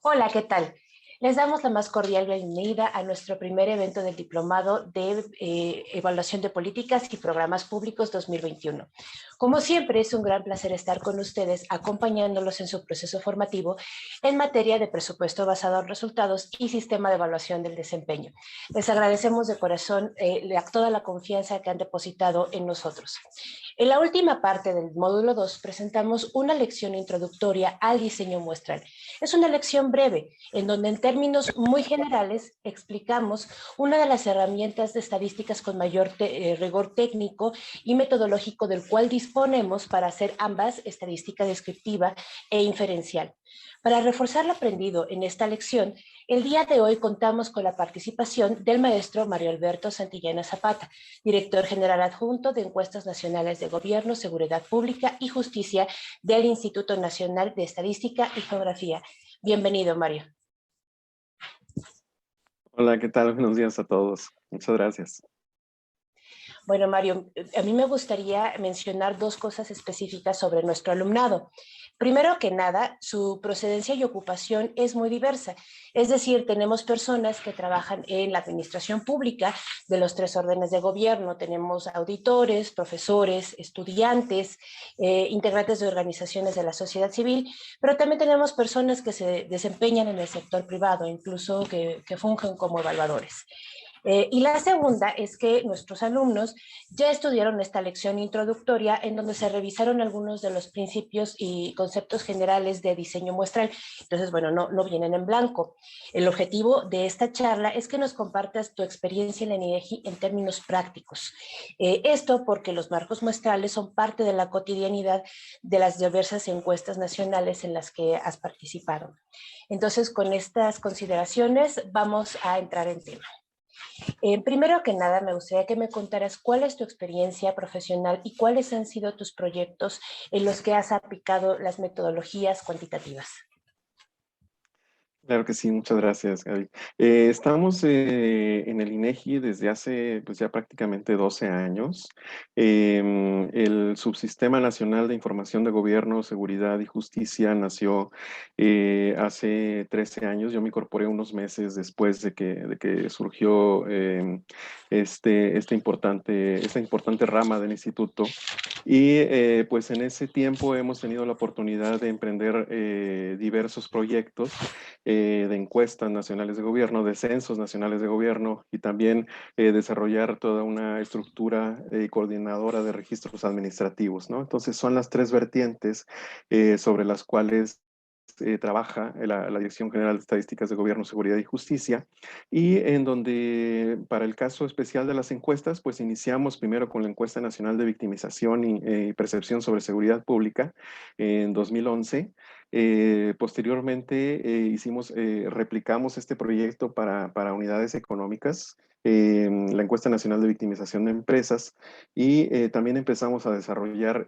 Hola, ¿qué tal? Les damos la más cordial bienvenida a nuestro primer evento del Diplomado de Evaluación de Políticas y Programas Públicos 2021. Como siempre, es un gran placer estar con ustedes acompañándolos en su proceso formativo en materia de presupuesto basado en resultados y sistema de evaluación del desempeño. Les agradecemos de corazón toda la confianza que han depositado en nosotros. En la última parte del módulo 2 presentamos una lección introductoria al diseño muestral. Es una lección breve, en donde en términos muy generales explicamos una de las herramientas de estadísticas con mayor rigor técnico y metodológico del cual disponemos para hacer ambas, estadística descriptiva e inferencial. Para reforzar lo aprendido en esta lección, el día de hoy contamos con la participación del maestro Mario Alberto Santillana Zapata, director general adjunto de Encuestas Nacionales de Gobierno, Seguridad Pública y Justicia del Instituto Nacional de Estadística y Geografía. Bienvenido, Mario. Hola, ¿qué tal? Buenos días a todos. Muchas gracias. Bueno, Mario, a mí me gustaría mencionar dos cosas específicas sobre nuestro alumnado. Primero que nada, su procedencia y ocupación es muy diversa. Es decir, tenemos personas que trabajan en la administración pública de los tres órdenes de gobierno. Tenemos auditores, profesores, estudiantes, integrantes de organizaciones de la sociedad civil, pero también tenemos personas que se desempeñan en el sector privado, incluso que fungen como evaluadores. Y la segunda es que nuestros alumnos ya estudiaron esta lección introductoria en donde se revisaron algunos de los principios y conceptos generales de diseño muestral. Entonces, bueno, no vienen en blanco. El objetivo de esta charla es que nos compartas tu experiencia en la INEGI en términos prácticos. Esto porque los marcos muestrales son parte de la cotidianidad de las diversas encuestas nacionales en las que has participado. Entonces, con estas consideraciones vamos a entrar en tema. Primero que nada, me gustaría que me contaras cuál es tu experiencia profesional y cuáles han sido tus proyectos en los que has aplicado las metodologías cuantitativas. Claro que sí, muchas gracias, Gaby. Estamos en el INEGI desde hace pues ya prácticamente 12 años. El Subsistema Nacional de Información de Gobierno, Seguridad y Justicia nació hace 13 años. Yo me incorporé unos meses después de que surgió esta importante rama del instituto. Y pues en ese tiempo hemos tenido la oportunidad de emprender diversos proyectos de encuestas nacionales de gobierno, de censos nacionales de gobierno y también desarrollar toda una estructura coordinadora de registros administrativos, ¿no? Entonces son las tres vertientes sobre las cuales trabaja la Dirección General de Estadísticas de Gobierno, Seguridad y Justicia, y en donde para el caso especial de las encuestas, pues iniciamos primero con la Encuesta Nacional de Victimización y Percepción sobre Seguridad Pública en 2011. Posteriormente replicamos este proyecto para unidades económicas, la Encuesta Nacional de Victimización de Empresas, y también empezamos a desarrollar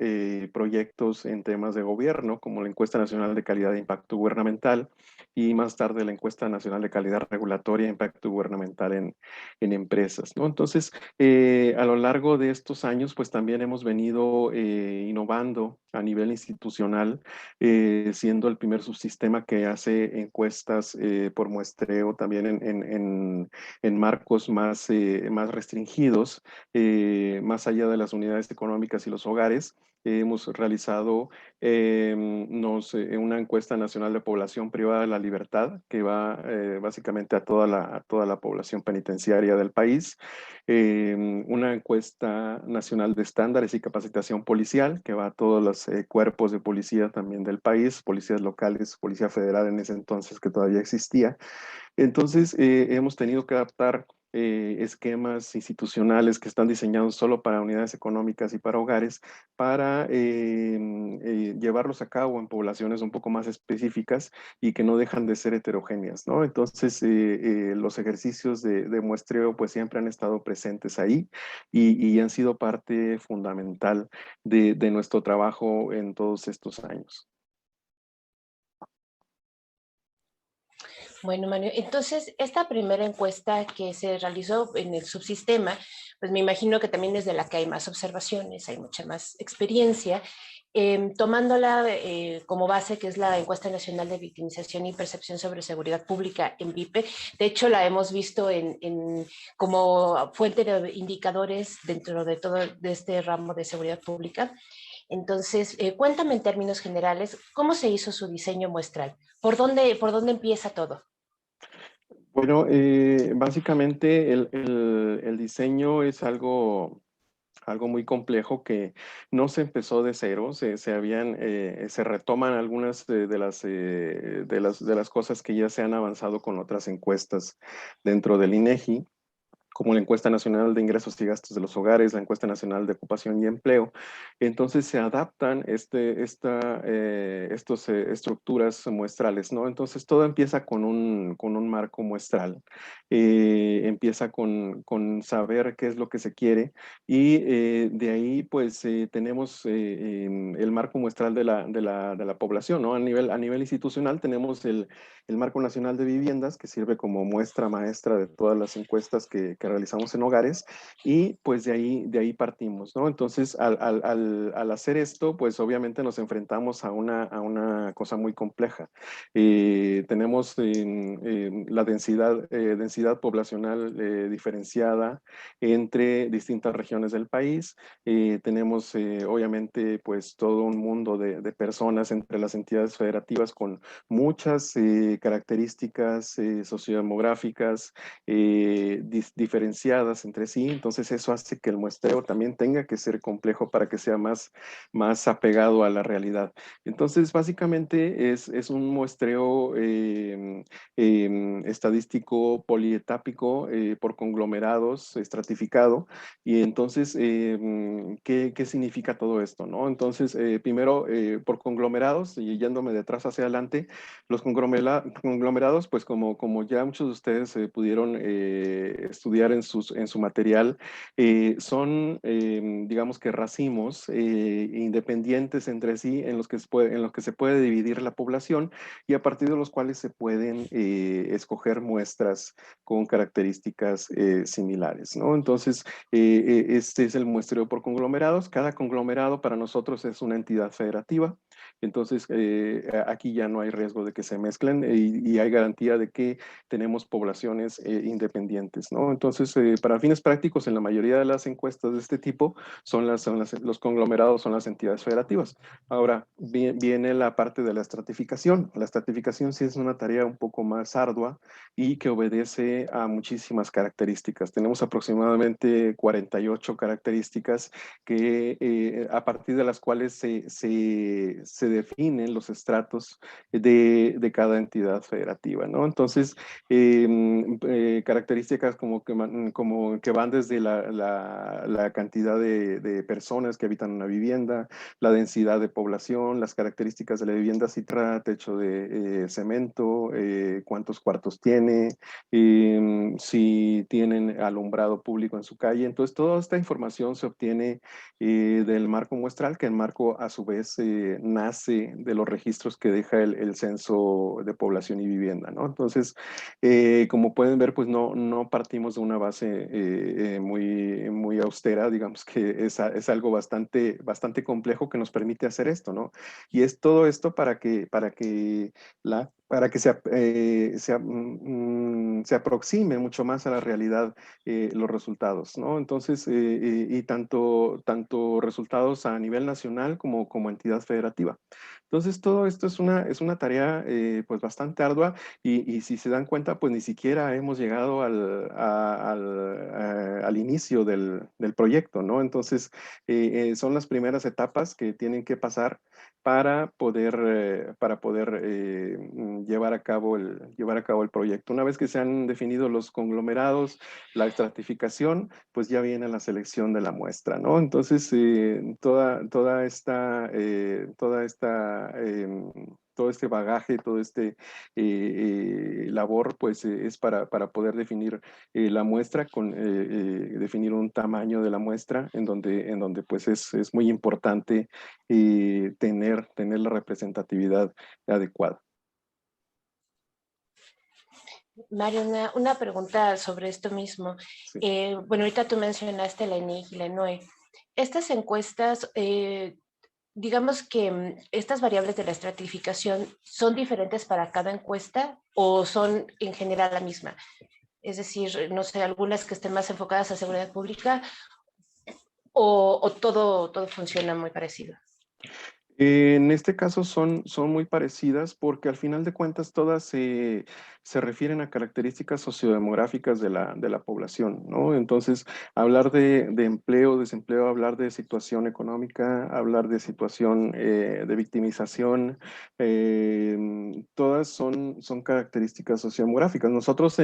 proyectos en temas de gobierno, como la Encuesta Nacional de Calidad de Impacto Gubernamental y más tarde la Encuesta Nacional de Calidad Regulatoria e Impacto Gubernamental en empresas, ¿no? Entonces, a lo largo de estos años, pues también hemos venido innovando a nivel institucional, siendo el primer subsistema que hace encuestas por muestreo también en marcos más restringidos, más allá de las unidades económicas y los hogares. Hemos realizado una encuesta nacional de población privada de la libertad que va básicamente a toda la población penitenciaria del país. Una encuesta nacional de estándares y capacitación policial que va a todos los cuerpos de policía también del país, policías locales, policía federal en ese entonces que todavía existía. Entonces, hemos tenido que adaptar esquemas institucionales que están diseñados solo para unidades económicas y para hogares, para llevarlos a cabo en poblaciones un poco más específicas y que no dejan de ser heterogéneas, ¿no? Entonces, los ejercicios de muestreo pues siempre han estado presentes ahí y han sido parte fundamental de nuestro trabajo en todos estos años. Bueno, Mario, entonces esta primera encuesta que se realizó en el subsistema, pues me imagino que también es de la que hay más observaciones, hay mucha más experiencia, tomándola como base, que es la Encuesta Nacional de Victimización y Percepción sobre Seguridad Pública en VIPE. De hecho, la hemos visto como fuente de indicadores dentro de todo de este ramo de seguridad pública. Entonces, cuéntame en términos generales, ¿cómo se hizo su diseño muestral? Por dónde empieza todo? Bueno, básicamente el diseño es algo muy complejo que no se empezó de cero, se retoman algunas de las cosas que ya se han avanzado con otras encuestas dentro del INEGI, como la encuesta nacional de ingresos y gastos de los hogares, la encuesta nacional de ocupación y empleo. Entonces se adaptan estas estructuras muestrales, ¿no? Entonces todo empieza con un marco muestral, empieza con saber qué es lo que se quiere y de ahí pues tenemos el marco muestral de la población, ¿no? A nivel institucional tenemos el Marco Nacional de Viviendas, que sirve como muestra maestra de todas las encuestas que realizamos en hogares, y pues de ahí partimos, ¿no? Entonces, al hacer esto, pues obviamente nos enfrentamos a una cosa muy compleja. Tenemos la densidad poblacional diferenciada entre distintas regiones del país. Tenemos obviamente pues todo un mundo de personas entre las entidades federativas con muchas características sociodemográficas diferenciadas entre sí, entonces eso hace que el muestreo también tenga que ser complejo para que sea más apegado a la realidad. Entonces, básicamente es un muestreo estadístico polietápico por conglomerados estratificado, y entonces, ¿qué significa todo esto, no? Entonces, primero, por conglomerados, y yéndome de atrás hacia adelante, los conglomerados, pues como ya muchos de ustedes pudieron estudiar en su material, son, digamos que racimos independientes entre sí en los que se puede dividir la población y a partir de los cuales se pueden escoger muestras con características similares, ¿no? Entonces, este es el muestreo por conglomerados. Cada conglomerado para nosotros es una entidad federativa. Entonces, aquí ya no hay riesgo de que se mezclen y hay garantía de que tenemos poblaciones independientes, ¿no? Entonces, para fines prácticos, en la mayoría de las encuestas de este tipo, los conglomerados son las entidades federativas. Ahora, viene la parte de la estratificación. La estratificación sí es una tarea un poco más ardua y que obedece a muchísimas características. Tenemos aproximadamente 48 características a partir de las cuales se definen los estratos de cada entidad federativa, ¿no? Entonces, características como que van desde la cantidad de personas que habitan una vivienda, la densidad de población, las características de la vivienda, si trae techo de cemento, cuántos cuartos tiene, si tienen alumbrado público en su calle. Entonces, toda esta información se obtiene del marco muestral, que el marco a su vez nace de los registros que deja el censo de población y vivienda, ¿no? Entonces, como pueden ver, pues no partimos de una base muy austera, digamos que es algo bastante complejo que nos permite hacer esto, ¿no? Y es todo esto para que se aproxime mucho más a la realidad los resultados, ¿no? Entonces, y tanto resultados a nivel nacional como entidad federativa. Entonces, todo esto es una tarea pues bastante ardua y si se dan cuenta, pues ni siquiera hemos llegado al inicio del proyecto, ¿no? Entonces, son las primeras etapas que tienen que pasar para poder llevar a cabo el proyecto. Una vez que se han definido los conglomerados, la estratificación, pues ya viene la selección de la muestra, ¿no? Entonces, todo este bagaje, todo este labor, pues es para poder definir la muestra, definir un tamaño de la muestra en donde pues es muy importante tener la representatividad adecuada. Mario, una pregunta sobre esto mismo. Sí. Bueno, ahorita tú mencionaste la ENIC y la ENOE. Estas encuestas, digamos que estas variables de la estratificación son diferentes para cada encuesta o son en general la misma. Es decir, no sé, algunas que estén más enfocadas a seguridad pública o todo funciona muy parecido. En este caso son muy parecidas porque al final de cuentas todas se refieren a características sociodemográficas de la población, ¿no? Entonces, hablar de empleo, desempleo, hablar de situación económica, hablar de situación de victimización, todas son características sociodemográficas. Nosotros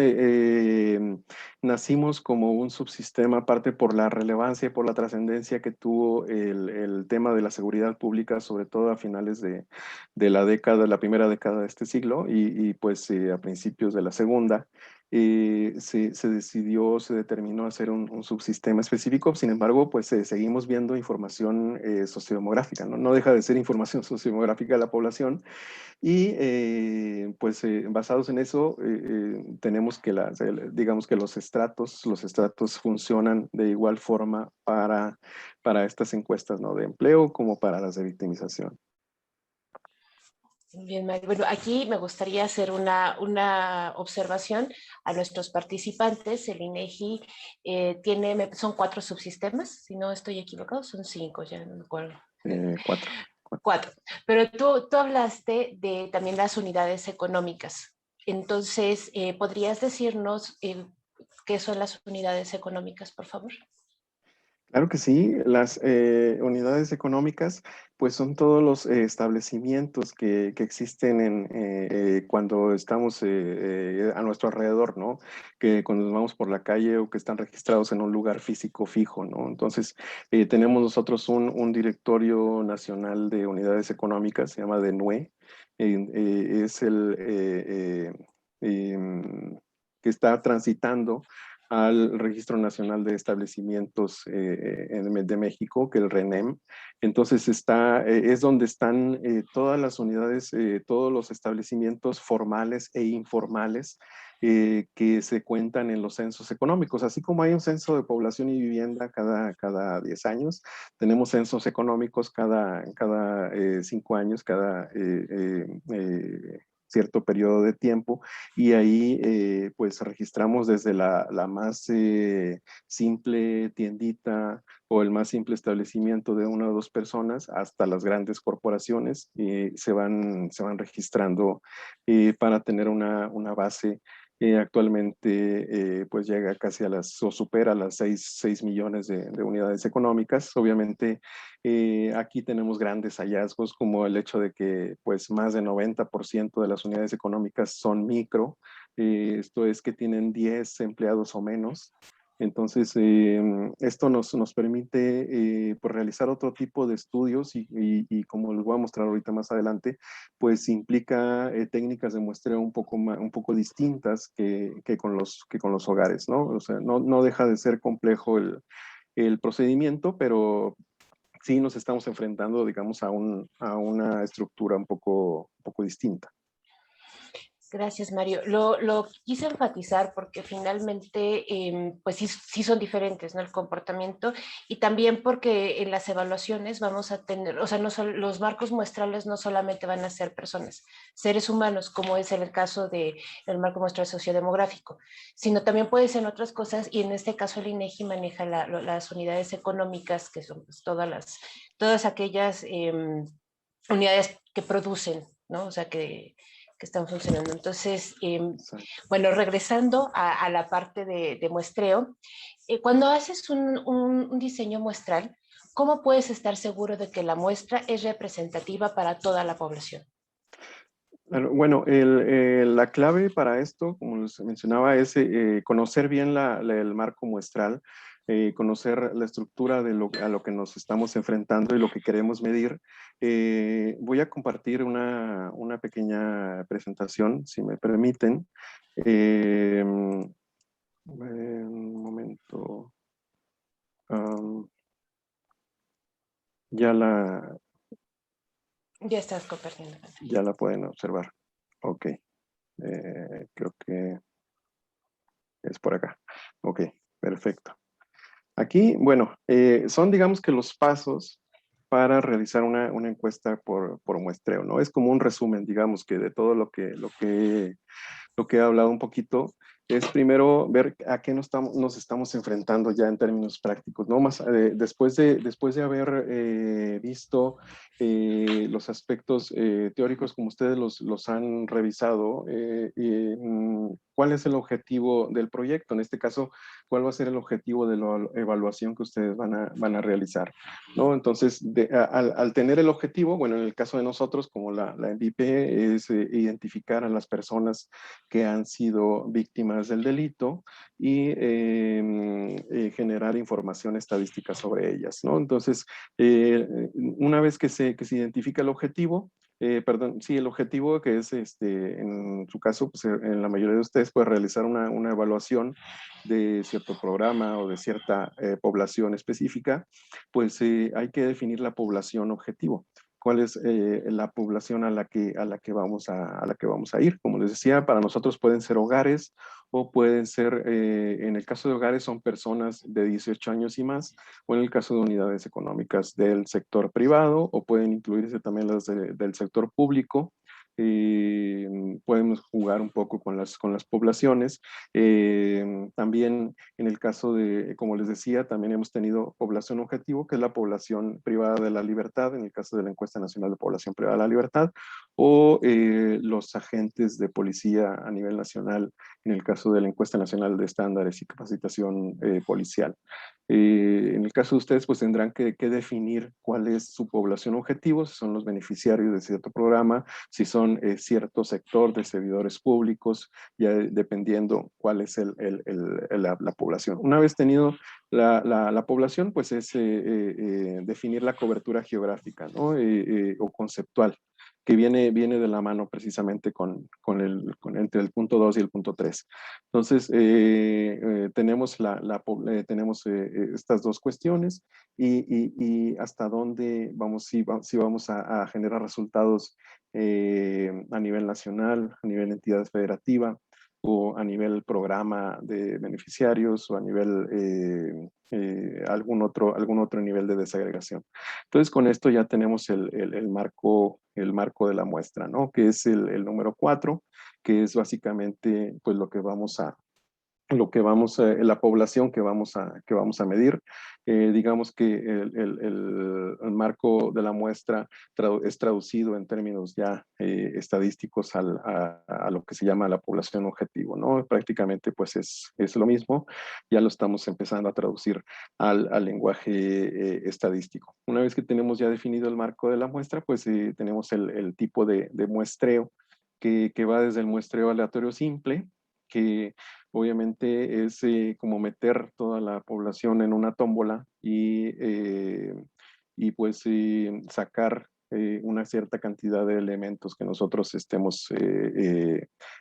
nacimos como un subsistema, aparte por la relevancia y por la trascendencia que tuvo el tema de la seguridad pública, sobre todo a finales de la década, la primera década de este siglo y pues a principios de la segunda. Se decidió, se determinó hacer un subsistema específico. Sin embargo, pues seguimos viendo información sociodemográfica, ¿no? No deja de ser información sociodemográfica de la población y pues basados en eso, tenemos que digamos que los estratos funcionan de igual forma para estas encuestas, ¿no? De empleo como para las de victimización. Bien, Mario. Bueno, aquí me gustaría hacer una observación a nuestros participantes. El INEGI son 4 subsistemas, si no estoy equivocado, son 5, ya no me acuerdo. Cuatro. 4. Pero tú hablaste de también las unidades económicas. Entonces, ¿podrías decirnos qué son las unidades económicas, por favor? Claro que sí, las unidades económicas pues son todos los establecimientos que existen cuando estamos a nuestro alrededor, ¿no? Que cuando nos vamos por la calle o que están registrados en un lugar físico fijo, ¿no? Entonces tenemos nosotros un directorio nacional de unidades económicas, se llama DENUE, es que está transitando al Registro Nacional de Establecimientos de México, que es el RENEM. Entonces es donde están todas las unidades, todos los establecimientos formales e informales que se cuentan en los censos económicos. Así como hay un censo de población y vivienda cada 10 años, tenemos censos económicos cada 5 años, cada cierto periodo de tiempo y ahí pues registramos desde la más simple tiendita o el más simple establecimiento de una o dos personas hasta las grandes corporaciones y se van registrando para tener una base. Actualmente pues llega casi o supera las 6 millones de unidades económicas. Obviamente aquí tenemos grandes hallazgos como el hecho de que pues más del 90% de las unidades económicas son micro, esto es que tienen 10 empleados o menos. Entonces, esto nos permite pues, realizar otro tipo de estudios y como les voy a mostrar ahorita más adelante, pues implica técnicas de muestreo un poco distintas que con los hogares, ¿no? O sea, no deja de ser complejo el procedimiento, pero sí nos estamos enfrentando, digamos, a una estructura un poco distinta. Gracias, Mario. Lo quise enfatizar porque finalmente, pues sí son diferentes, ¿no? El comportamiento y también porque en las evaluaciones vamos a tener, o sea, los marcos muestrales no solamente van a ser personas, seres humanos, como es el caso del marco muestral sociodemográfico, sino también puede ser otras cosas y en este caso el INEGI maneja las unidades económicas, que son pues, todas aquellas unidades que producen, ¿no? O sea, que están funcionando. Entonces, bueno, regresando a la parte de muestreo, cuando haces un diseño muestral, ¿cómo puedes estar seguro de que la muestra es representativa para toda la población? Bueno, la clave para esto, como les mencionaba, es conocer bien el marco muestral, conocer la estructura a lo que nos estamos enfrentando y lo que queremos medir. Voy a compartir una pequeña presentación, si me permiten. Un momento. Um, ya la, Ya estás compartiendo. ya la pueden observar. Ok. Creo que... es por acá. Ok, perfecto. Aquí, bueno, son digamos que los pasos para realizar una encuesta por muestreo, ¿no? Es como un resumen, digamos que de todo lo que he hablado un poquito, es primero ver a qué nos estamos enfrentando ya en términos prácticos, ¿no? Más, después de haber visto los aspectos teóricos como ustedes los han revisado, ¿cuál es el objetivo del proyecto? En este caso, ¿cuál va a ser el objetivo de la evaluación que ustedes van a realizar? ¿No? Entonces, al tener el objetivo, bueno, en el caso de nosotros, como la MVP, es identificar a las personas que han sido víctimas del delito y generar información estadística sobre ellas, ¿no? Entonces, una vez que se identifica el objetivo, perdón, sí, el objetivo que es, en su caso, pues en la mayoría de ustedes puede realizar una evaluación de cierto programa o de cierta población específica, pues hay que definir la población objetivo. ¿Cuál es la población a la que vamos a ir? Como les decía, para nosotros pueden ser hogares o pueden ser, en el caso de hogares son personas de 18 años y más, o en el caso de unidades económicas del sector privado, o pueden incluirse también las del sector público. Podemos jugar un poco con las poblaciones. También en el caso de, como les decía, también hemos tenido población objetivo, que es la población privada de la libertad, en el caso de la encuesta nacional de población privada de la libertad, o los agentes de policía a nivel nacional, en el caso de la encuesta nacional de estándares y capacitación policial. En el caso de ustedes, pues tendrán que definir cuál es su población objetivo, si son los beneficiarios de cierto programa, si son cierto sector de servidores públicos, ya dependiendo cuál es la población. Una vez tenido la población, pues es definir la cobertura geográfica, ¿no? O conceptual, que viene de la mano precisamente entre el punto 2 y el punto 3. Entonces, tenemos, tenemos estas dos cuestiones y hasta dónde vamos, si vamos a generar resultados a nivel nacional, a nivel entidad federativa o a nivel programa de beneficiarios o a nivel algún otro nivel de desagregación. Entonces, con esto ya tenemos el marco de la muestra, ¿no? Que es el número 4, que es básicamente pues la población que vamos a medir. Digamos que el marco de la muestra es traducido en términos ya estadísticos a lo que se llama la población objetivo, ¿no? Prácticamente pues es lo mismo, ya lo estamos empezando a traducir al lenguaje estadístico. Una vez que tenemos ya definido el marco de la muestra, pues tenemos el tipo de muestreo que va desde el muestreo aleatorio simple, que obviamente es como meter toda la población en una tómbola y pues sacar una cierta cantidad de elementos que nosotros estemos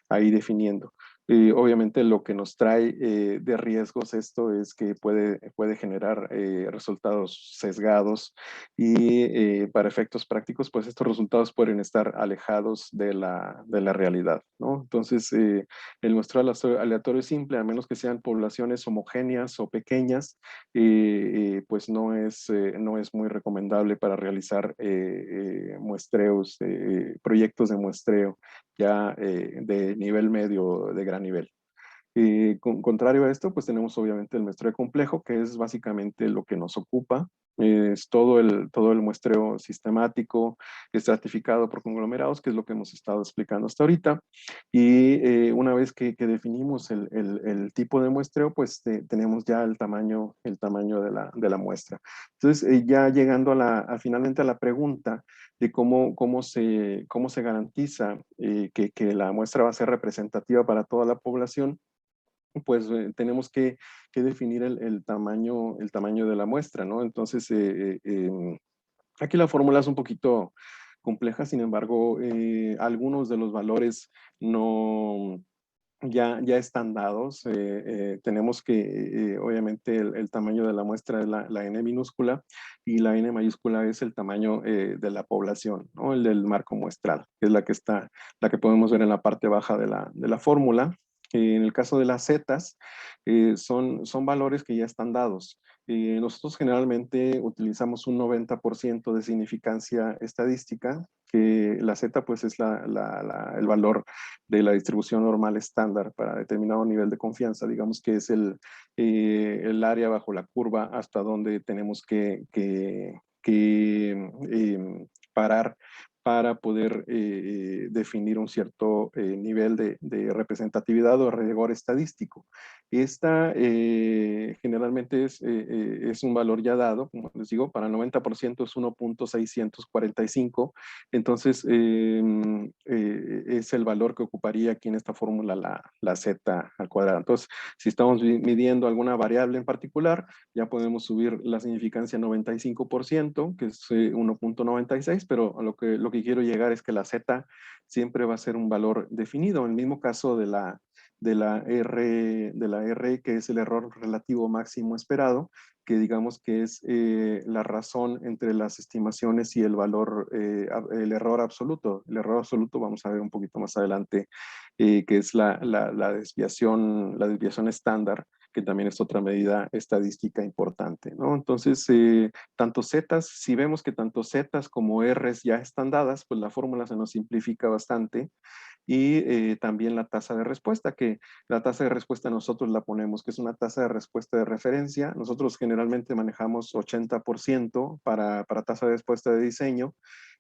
ahí definiendo. Obviamente lo que nos trae de riesgos esto es que puede generar resultados sesgados y para efectos prácticos pues estos resultados pueden estar alejados de la realidad, ¿no? Entonces el muestreo aleatorio simple, a menos que sean poblaciones homogéneas o pequeñas, pues no es muy recomendable para realizar muestreos, proyectos de muestreo ya de nivel medio, de gran nivel. Contrario a esto, pues tenemos obviamente el muestreo complejo, que es básicamente lo que nos ocupa. Es todo el muestreo sistemático, estratificado por conglomerados, que es lo que hemos estado explicando hasta ahorita. Y una vez que definimos el tipo de muestreo, pues tenemos ya el tamaño de la muestra. Entonces, ya llegando finalmente a la pregunta de cómo se garantiza que la muestra va a ser representativa para toda la población, pues tenemos que definir el tamaño de la muestra, ¿no? Entonces, aquí la fórmula es un poquito compleja, sin embargo, algunos de los valores no, ya están dados. Tenemos que, obviamente, el tamaño de la muestra es la N minúscula y la N mayúscula es el tamaño de la población, ¿no? El del marco muestral, que es la que podemos ver en la parte baja de la fórmula. En el caso de las zetas, son valores que ya están dados. Nosotros generalmente utilizamos un 90% de significancia estadística, que la Z pues es el valor de la distribución normal estándar para determinado nivel de confianza. Digamos que es el área bajo la curva hasta donde tenemos que parar para poder definir un cierto nivel de representatividad o rigor estadístico. Esta generalmente es un valor ya dado, como les digo, para el 90% es 1.645, entonces es el valor que ocuparía aquí en esta fórmula la z al cuadrado. Entonces, si estamos midiendo alguna variable en particular, ya podemos subir la significancia 95%, que es 1.96, pero lo que quiero llegar es que la z siempre va a ser un valor definido. En el mismo caso de la R, que es el error relativo máximo esperado, que digamos que es la razón entre las estimaciones y el valor, el error absoluto. El error absoluto vamos a ver un poquito más adelante, que es la desviación estándar, que también es otra medida estadística importante, ¿no? Entonces, tanto zetas, si vemos que tanto zetas como Rs ya están dadas, pues la fórmula se nos simplifica bastante. Y también la tasa de respuesta, que la tasa de respuesta nosotros la ponemos, que es una tasa de respuesta de referencia. Nosotros generalmente manejamos 80% para tasa de respuesta de diseño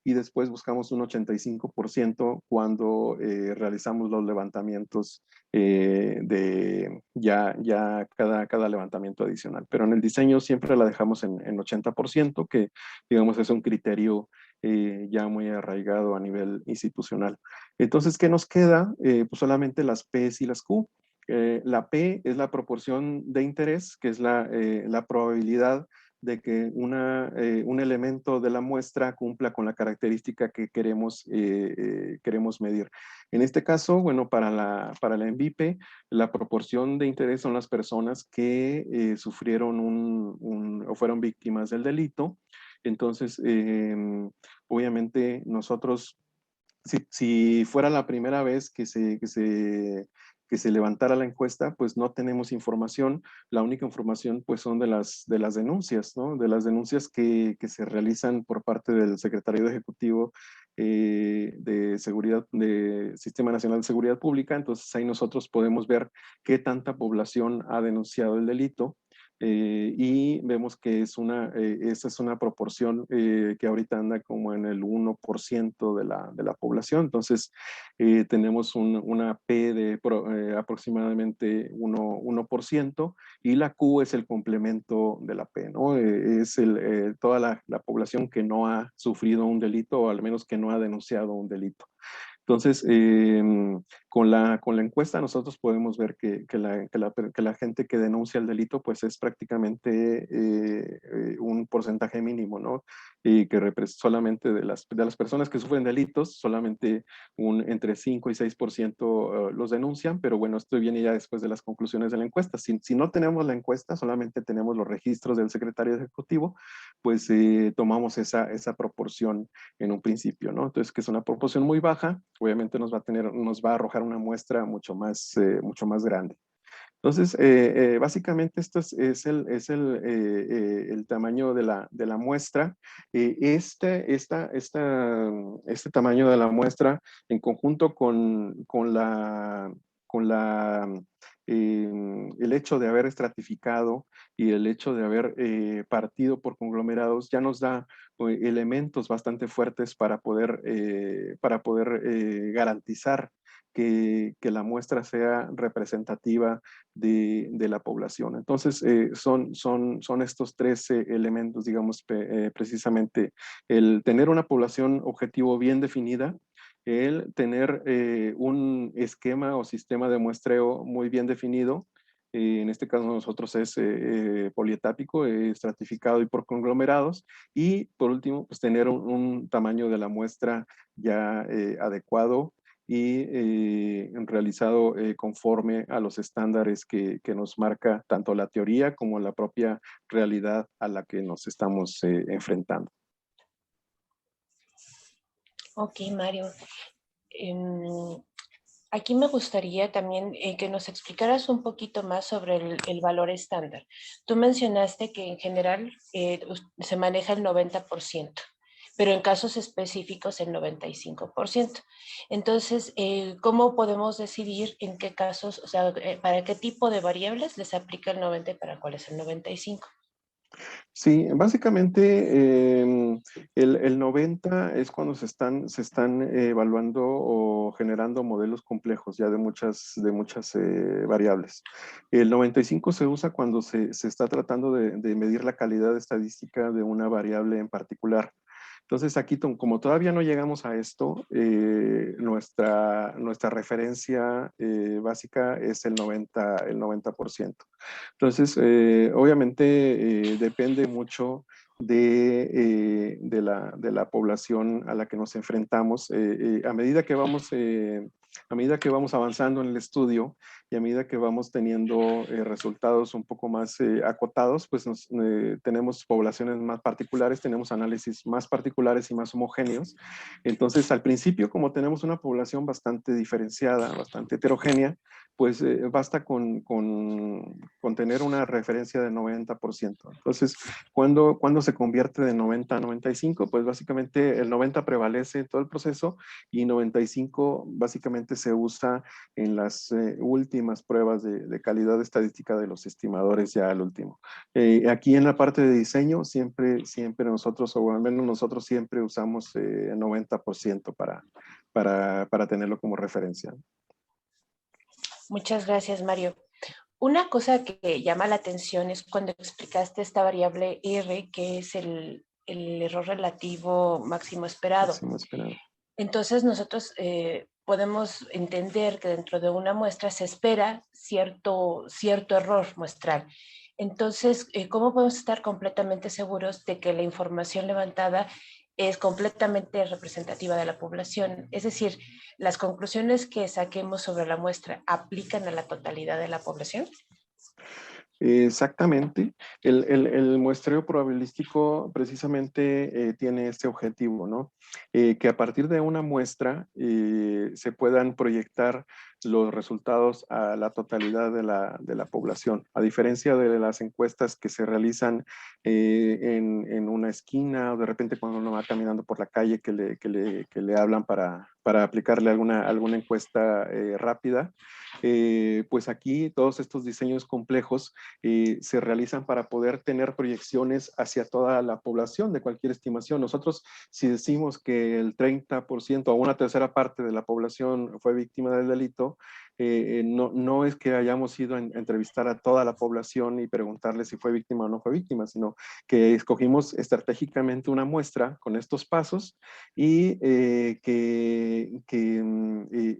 y después buscamos un 85% cuando realizamos los levantamientos de cada levantamiento adicional. Pero en el diseño siempre la dejamos en 80%, que digamos es un criterio ya muy arraigado a nivel institucional. Entonces, ¿qué nos queda? Pues solamente las P's y las Q. La P es la proporción de interés, que es la probabilidad de que un elemento de la muestra cumpla con la característica que queremos medir. En este caso, bueno, para la MVP, la proporción de interés son las personas que sufrieron o fueron víctimas del delito. Entonces, obviamente nosotros, si fuera la primera vez que se levantara la encuesta, pues no tenemos información. La única información pues son de las denuncias, ¿no? De las denuncias que se realizan por parte del Secretariado Ejecutivo de Seguridad, de Sistema Nacional de Seguridad Pública. Entonces ahí nosotros podemos ver qué tanta población ha denunciado el delito. Y vemos que esa es una proporción que ahorita anda como en el 1% de la población. Entonces, tenemos una P de aproximadamente 1%, y la Q es el complemento de la P, ¿no? Es toda la población que no ha sufrido un delito, o al menos que no ha denunciado un delito. Entonces, con la encuesta nosotros podemos ver que la gente que denuncia el delito pues es prácticamente un porcentaje mínimo, ¿no? Y que solamente de las personas que sufren delitos, solamente entre 5 y 6% los denuncian, pero bueno, esto viene ya después de las conclusiones de la encuesta. Si no tenemos la encuesta, solamente tenemos los registros del secretario ejecutivo, pues tomamos esa proporción en un principio, ¿no? Entonces, que es una proporción muy baja, obviamente nos va a arrojar una muestra mucho más grande. Entonces, básicamente esto es el tamaño de la muestra. Este tamaño de la muestra, en conjunto el hecho de haber estratificado y el hecho de haber partido por conglomerados, ya nos da elementos bastante fuertes para poder garantizar que la muestra sea representativa de la población. Entonces, son estos tres elementos, digamos, precisamente el tener una población objetivo bien definida, el tener un esquema o sistema de muestreo muy bien definido. En este caso nosotros es polietápico, estratificado y por conglomerados. Y por último, pues tener un tamaño de la muestra ya adecuado y realizado conforme a los estándares que nos marca tanto la teoría como la propia realidad a la que nos estamos enfrentando. Ok, Mario. Em, Aquí me gustaría también que nos explicaras un poquito más sobre el valor estándar. Tú mencionaste que en general se maneja el 90%, pero en casos específicos el 95%. Entonces, ¿cómo podemos decidir en qué casos, o sea, para qué tipo de variables les aplica el 90 y para cuál es el 95? Sí, básicamente el 90 es cuando se están evaluando o generando modelos complejos ya de muchas variables. El 95 se usa cuando se está tratando de medir la calidad estadística de una variable en particular. Entonces aquí, como todavía no llegamos a esto, nuestra referencia básica es el 90%. Entonces, obviamente depende mucho de la población a la que nos enfrentamos. A medida que vamos avanzando en el estudio y a medida que vamos teniendo resultados un poco más acotados, pues tenemos poblaciones más particulares, tenemos análisis más particulares y más homogéneos. Entonces, al principio, como tenemos una población bastante diferenciada, bastante heterogénea, pues basta con tener una referencia de 90%. Entonces, cuando se convierte de 90 a 95, pues básicamente el 90 prevalece en todo el proceso y 95 básicamente se usa en las últimas pruebas de calidad estadística de los estimadores ya al último. Aquí en la parte de diseño, siempre nosotros, o al menos nosotros siempre usamos 90% para tenerlo como referencia. Muchas gracias, Mario. Una cosa que llama la atención es cuando explicaste esta variable R, que es el error relativo máximo esperado. Máximo esperado. Entonces nosotros podemos entender que dentro de una muestra se espera cierto error muestral. Entonces, ¿cómo podemos estar completamente seguros de que la información levantada es completamente representativa de la población? Es decir, ¿las conclusiones que saquemos sobre la muestra aplican a la totalidad de la población? Exactamente. El muestreo probabilístico precisamente tiene este objetivo, ¿no? Que a partir de una muestra se puedan proyectar los resultados a la totalidad de la población. A diferencia de las encuestas que se realizan en una esquina o de repente cuando uno va caminando por la calle que le hablan para aplicarle alguna encuesta rápida, pues aquí todos estos diseños complejos se realizan para poder tener proyecciones hacia toda la población de cualquier estimación. Nosotros, si decimos que el 30% o una tercera parte de la población fue víctima del delito, no es que hayamos ido a entrevistar a toda la población y preguntarle si fue víctima o no fue víctima, sino que escogimos estratégicamente una muestra con estos pasos y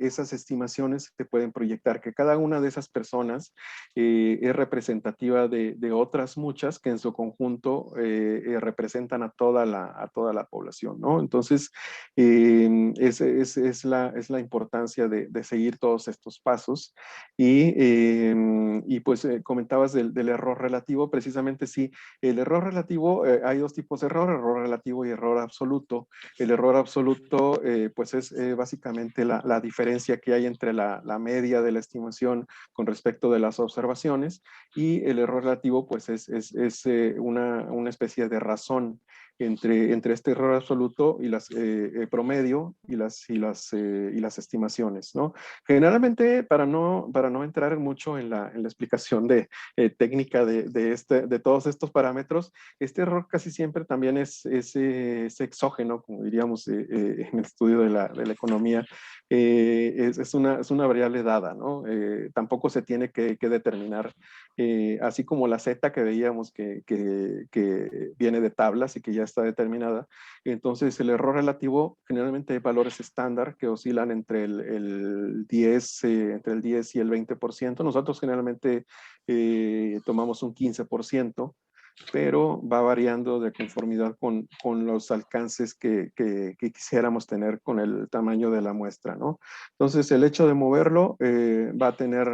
esas estimaciones se pueden proyectar, que cada una de esas personas es representativa de otras muchas que en su conjunto representan a toda la población, ¿no? Entonces, es la importancia de seguir todos estos pasos y pues comentabas del error relativo, precisamente sí, el error relativo, hay dos tipos de error relativo y error absoluto. El error absoluto pues es básicamente la diferencia que hay entre la media de la estimación con respecto de las observaciones y el error relativo pues es una especie de razón entre este error absoluto y las promedio y las estimaciones, ¿no? Generalmente, para no entrar mucho en la explicación técnica de todos estos parámetros, este error casi siempre también es exógeno, como diríamos en el estudio de la economía. Es una variable dada, ¿no? Tampoco se tiene que determinar, así como la Z que veíamos que viene de tablas y que ya está determinada. Entonces, el error relativo, generalmente hay valores estándar que oscilan entre el 10 y el 20%. Nosotros generalmente tomamos un 15%, pero va variando de conformidad con los alcances que quisiéramos tener con el tamaño de la muestra, ¿no? Entonces, el hecho de moverlo va a tener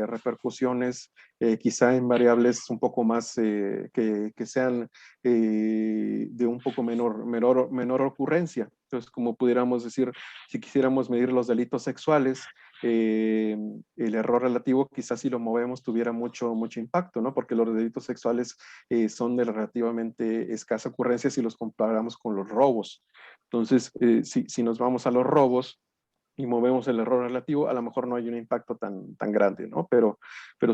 repercusiones quizá en variables un poco más que sean de un poco menor ocurrencia. Entonces, como pudiéramos decir, si quisiéramos medir los delitos sexuales, el error relativo quizás si lo movemos tuviera mucho impacto, ¿no? Porque los delitos sexuales son de relativamente escasa ocurrencia si los comparamos con los robos. Entonces, si nos vamos a los robos y movemos el error relativo, a lo mejor no hay un impacto tan grande, ¿no? Pero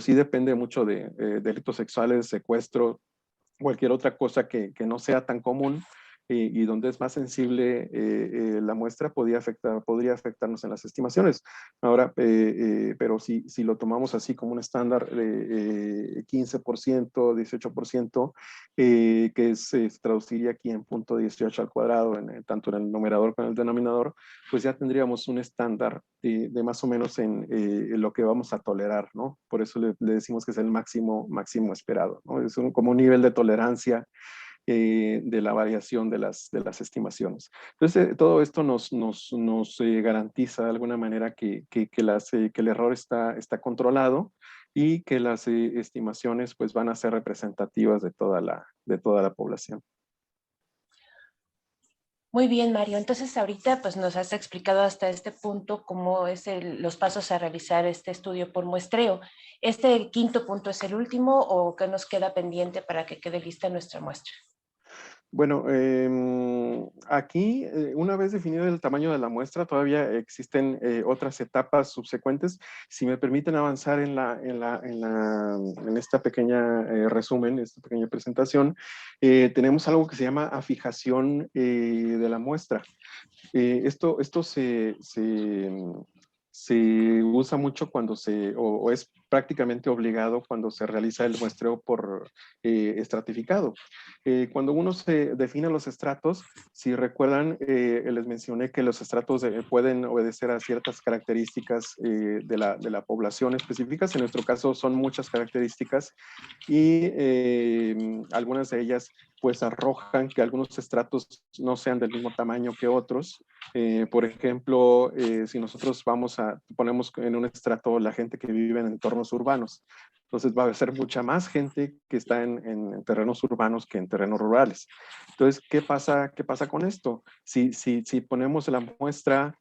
sí depende mucho de delitos sexuales, secuestro, cualquier otra cosa que no sea tan común y donde es más sensible la muestra podría afectarnos en las estimaciones. Ahora, pero si lo tomamos así como un estándar de 15%, 18%, que se traduciría aquí en punto 18 al cuadrado, tanto en el numerador como en el denominador, pues ya tendríamos un estándar de más o menos en lo que vamos a tolerar, ¿no? Por eso le decimos que es el máximo esperado, ¿no? Es como un nivel de tolerancia de la variación de las estimaciones. Entonces, todo esto nos garantiza de alguna manera que el error está controlado y que las estimaciones pues, van a ser representativas de toda la población. Muy bien, Mario. Entonces, ahorita pues nos has explicado hasta este punto cómo es los pasos a realizar este estudio por muestreo. ¿Este quinto punto es el último o qué nos queda pendiente para que quede lista nuestra muestra? Bueno, aquí, una vez definido el tamaño de la muestra, todavía existen otras etapas subsecuentes. Si me permiten avanzar en esta pequeña resumen, esta pequeña presentación, tenemos algo que se llama afijación de la muestra. Esto se usa mucho o es prácticamente obligado cuando se realiza el muestreo por estratificado. Cuando uno se define los estratos, si recuerdan, les mencioné que los estratos pueden obedecer a ciertas características de la población específicas. En nuestro caso son muchas características y algunas de ellas pues arrojan que algunos estratos no sean del mismo tamaño que otros. Por ejemplo, si nosotros ponemos en un estrato la gente que vive en entornos urbanos, entonces va a ser mucha más gente que está en terrenos urbanos que en terrenos rurales. Entonces, ¿qué pasa con esto? Si ponemos en la muestra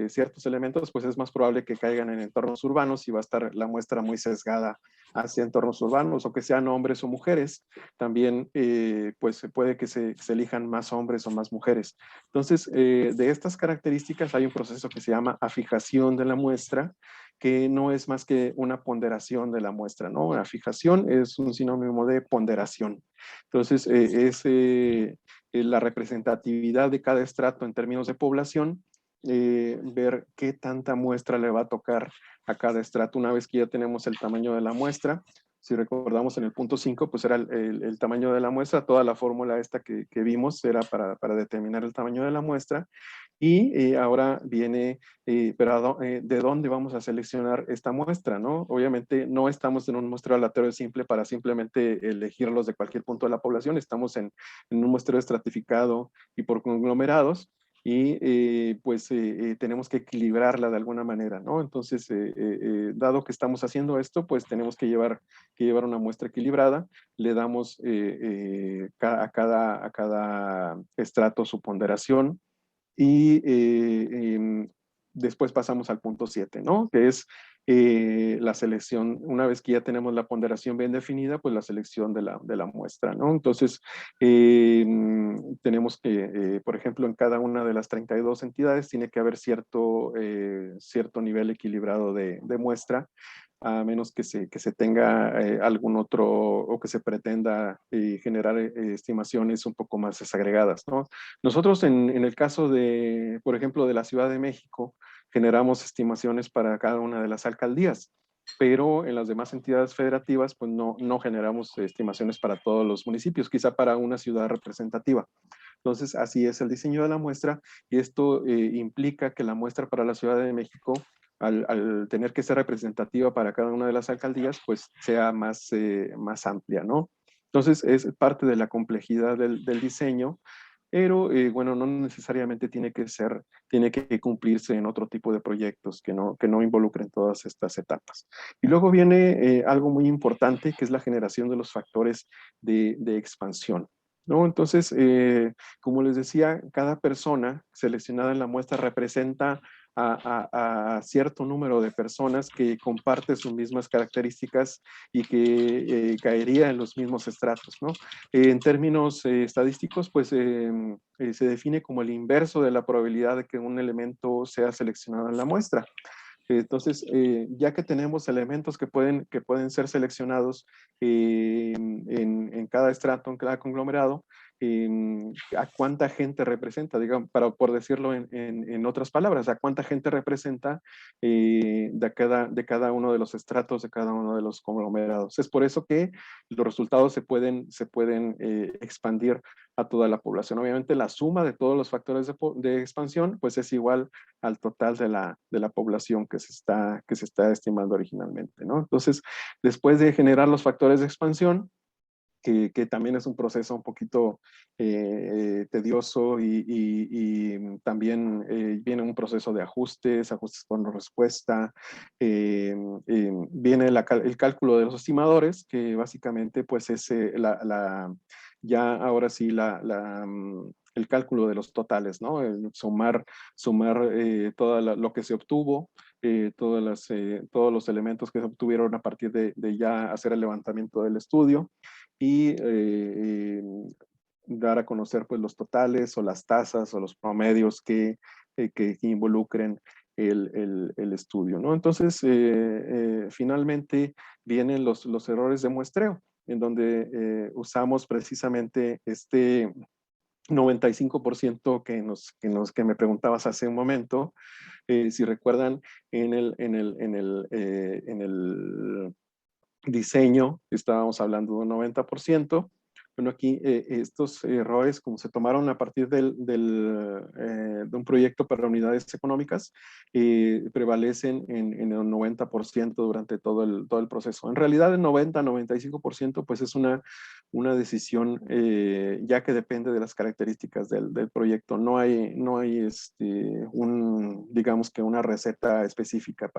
ciertos elementos, pues es más probable que caigan en entornos urbanos y va a estar la muestra muy sesgada hacia entornos urbanos o que sean hombres o mujeres. También, pues puede que se elijan más hombres o más mujeres. Entonces, de estas características hay un proceso que se llama afijación de la muestra, que no es más que una ponderación de la muestra, ¿no? La fijación es un sinónimo de ponderación. Entonces, es la representatividad de cada estrato en términos de población, ver qué tanta muestra le va a tocar a cada estrato una vez que ya tenemos el tamaño de la muestra. Si recordamos en el punto 5, pues era el tamaño de la muestra, toda la fórmula esta que vimos era para determinar el tamaño de la muestra. Y ahora viene, pero ¿de dónde vamos a seleccionar esta muestra? ¿No? Obviamente no estamos en un muestreo aleatorio simple para simplemente elegirlos de cualquier punto de la población, estamos en un muestreo estratificado y por conglomerados y pues tenemos que equilibrarla de alguna manera, ¿no? Entonces, dado que estamos haciendo esto, pues tenemos que llevar una muestra equilibrada, le damos a cada estrato su ponderación, y después pasamos al punto 7, ¿no? Que es la selección. Una vez que ya tenemos la ponderación bien definida, pues la selección de la muestra, ¿no? Entonces, tenemos que, por ejemplo, en cada una de las 32 entidades tiene que haber cierto nivel equilibrado de muestra, a menos que se tenga algún otro o que se pretenda generar estimaciones un poco más desagregadas, ¿no? Nosotros en el caso de, por ejemplo, de la Ciudad de México, generamos estimaciones para cada una de las alcaldías, pero en las demás entidades federativas, pues no generamos estimaciones para todos los municipios, quizá para una ciudad representativa. Entonces, así es el diseño de la muestra y esto implica que la muestra para la Ciudad de México, al tener que ser representativa para cada una de las alcaldías, pues sea más amplia, ¿no? Entonces, es parte de la complejidad del diseño, pero bueno, no necesariamente tiene que cumplirse en otro tipo de proyectos que no involucren todas estas etapas. Y luego viene algo muy importante, que es la generación de los factores de expansión, ¿no? Entonces, como les decía, cada persona seleccionada en la muestra representa a cierto número de personas que comparte sus mismas características y que caería en los mismos estratos, ¿no? En términos estadísticos, pues se define como el inverso de la probabilidad de que un elemento sea seleccionado en la muestra. Entonces, ya que tenemos elementos que pueden ser seleccionados en cada estrato, en cada conglomerado, a cuánta gente representa, digamos, por decirlo en otras palabras, a cuánta gente representa de cada uno de los estratos, de cada uno de los conglomerados. Es por eso que los resultados se pueden expandir a toda la población. Obviamente la suma de todos los factores de expansión pues es igual al total de la población que se está estimando originalmente, ¿no? Entonces, después de generar los factores de expansión, que también es un proceso un poquito tedioso y también viene un proceso de ajustes, ajustes por respuesta, viene el cálculo de los estimadores, que básicamente pues es ya ahora sí el cálculo de los totales, ¿no? El sumar todo lo que se obtuvo, todos los elementos que se obtuvieron a partir de ya hacer el levantamiento del estudio y dar a conocer pues los totales o las tasas o los promedios que involucren el estudio, ¿no? Entonces, finalmente vienen los errores de muestreo, en donde usamos precisamente este 95% que me preguntabas hace un momento. Si recuerdan, en el diseño estábamos hablando de un 90%. Bueno, aquí estos errores, como se tomaron a partir de un proyecto para unidades económicas, prevalecen en el 90% durante todo el proceso. En realidad, el 90-95% pues es una decisión ya que depende de las características del proyecto. No hay digamos que una receta específica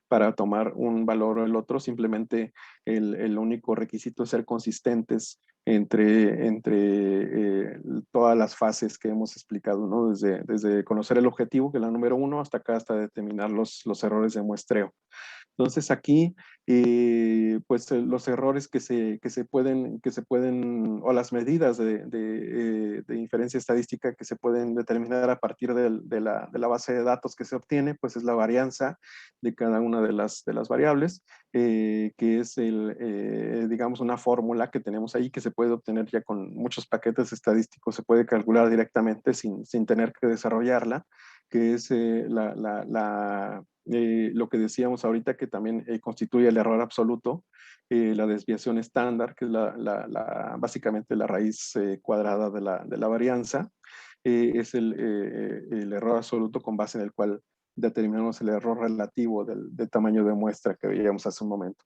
para tomar un valor o el otro, simplemente el único requisito es ser consistentes entre todas las fases que hemos explicado, ¿no? Desde conocer el objetivo, que es la número 1, hasta acá, hasta determinar los errores de muestreo. Entonces aquí, pues los errores que se pueden, o las medidas de inferencia estadística que se pueden determinar a partir de la base de datos que se obtiene, pues es la varianza de cada una de las variables, que es digamos, una fórmula que tenemos ahí que se puede obtener ya con muchos paquetes estadísticos, se puede calcular directamente sin tener que desarrollarla, que es lo que decíamos ahorita, que también constituye el error absoluto, la desviación estándar, que es básicamente la raíz cuadrada de la varianza, es el error absoluto con base en el cual determinamos el error relativo del tamaño de muestra que veíamos hace un momento.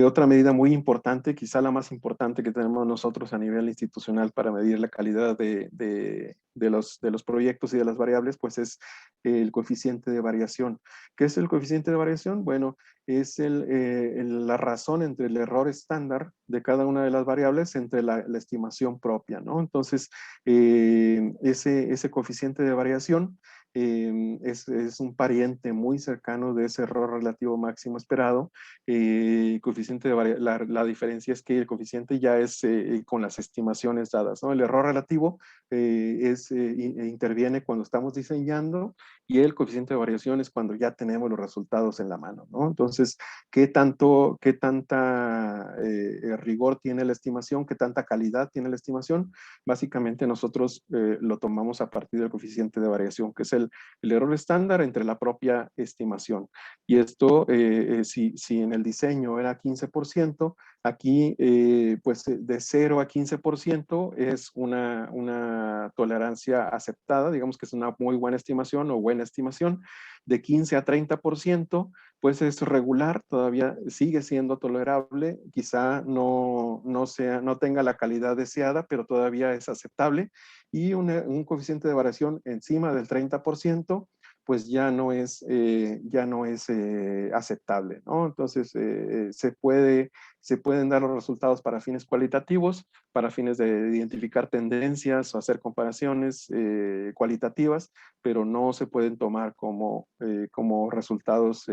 Otra medida muy importante, quizá la más importante que tenemos nosotros a nivel institucional para medir la calidad de los proyectos y de las variables, pues es el coeficiente de variación. ¿Qué es el coeficiente de variación? Bueno, es la razón entre el error estándar de cada una de las variables entre la estimación propia, ¿no? Entonces, ese coeficiente de variación es un pariente muy cercano de ese error relativo máximo esperado. Coeficiente la diferencia es que el coeficiente ya es con las estimaciones dadas, ¿no? El error relativo interviene cuando estamos diseñando, y el coeficiente de variación es cuando ya tenemos los resultados en la mano, ¿no? Entonces, qué tanta rigor tiene la estimación? ¿Qué tanta calidad tiene la estimación? Básicamente nosotros lo tomamos a partir del coeficiente de variación, que es el error estándar entre la propia estimación. Y esto, si en el diseño era 15%, aquí pues de 0 a 15% es una tolerancia aceptada, digamos que es una muy buena estimación o buena estimación. De 15 a 30%, pues es regular, todavía sigue siendo tolerable, quizá no tenga la calidad deseada, pero todavía es aceptable. Y un coeficiente de variación encima del 30%, pues ya no es aceptable, ¿no? Entonces, se pueden dar los resultados para fines cualitativos, para fines de identificar tendencias o hacer comparaciones cualitativas, pero no se pueden tomar como resultados